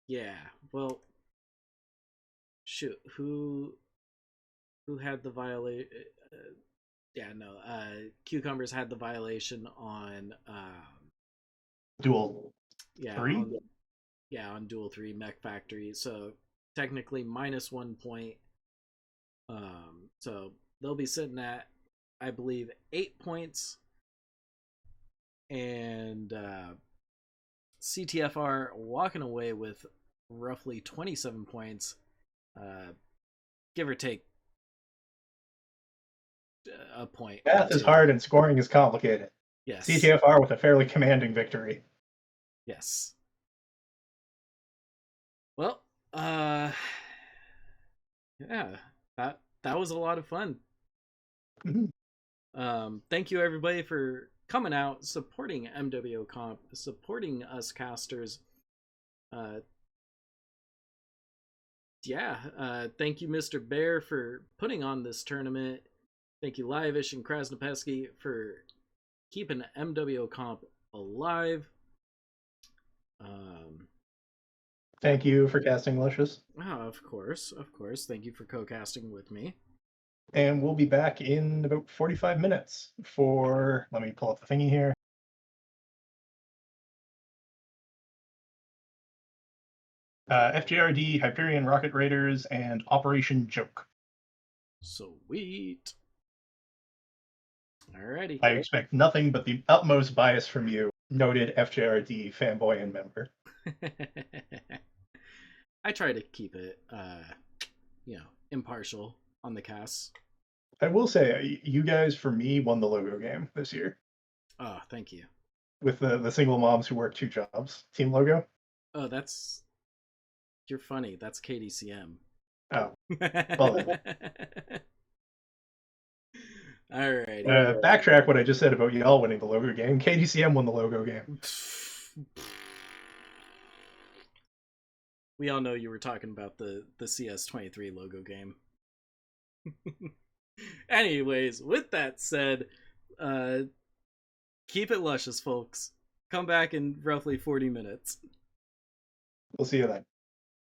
Yeah. Well. Shoot. Who had the violation? Yeah. No. Cucumbers had the violation on. Duel. Yeah. 3? On Duel 3 Mech Factory. So technically -1 point. So they'll be sitting at, I believe, 8 points. And CTFR walking away with roughly 27 points, give or take a point. Math is hard and scoring is complicated. Yes. CTFR with a fairly commanding victory. Yes. Well, yeah, that was a lot of fun. Mm-hmm. Thank you everybody for coming out, supporting MWO Comp, supporting us casters. Thank you, Mr. Bear, for putting on this tournament. Thank you, Liveish and Krasnopesky, for keeping MWO Comp alive. Thank you for casting Luscious. Of course. Thank you for co-casting with me. And we'll be back in about 45 minutes for, let me pull up the thingy here. FJRD, Hyperion Rocket Raiders, and Operation Joke. Sweet. Alrighty. I expect nothing but the utmost bias from you, noted FJRD fanboy and member. I try to keep it, impartial on the casts. I will say, you guys, for me, won the logo game this year. Oh, thank you. With the single moms who work 2 jobs team logo. Oh, you're funny. That's KDCM. Oh. Well, alright. Backtrack what I just said about y'all winning the logo game. KDCM won the logo game. We all know you were talking about the CS23 logo game. Anyways, with that said, keep it luscious, folks. Come back in roughly 40 minutes. We'll see you then.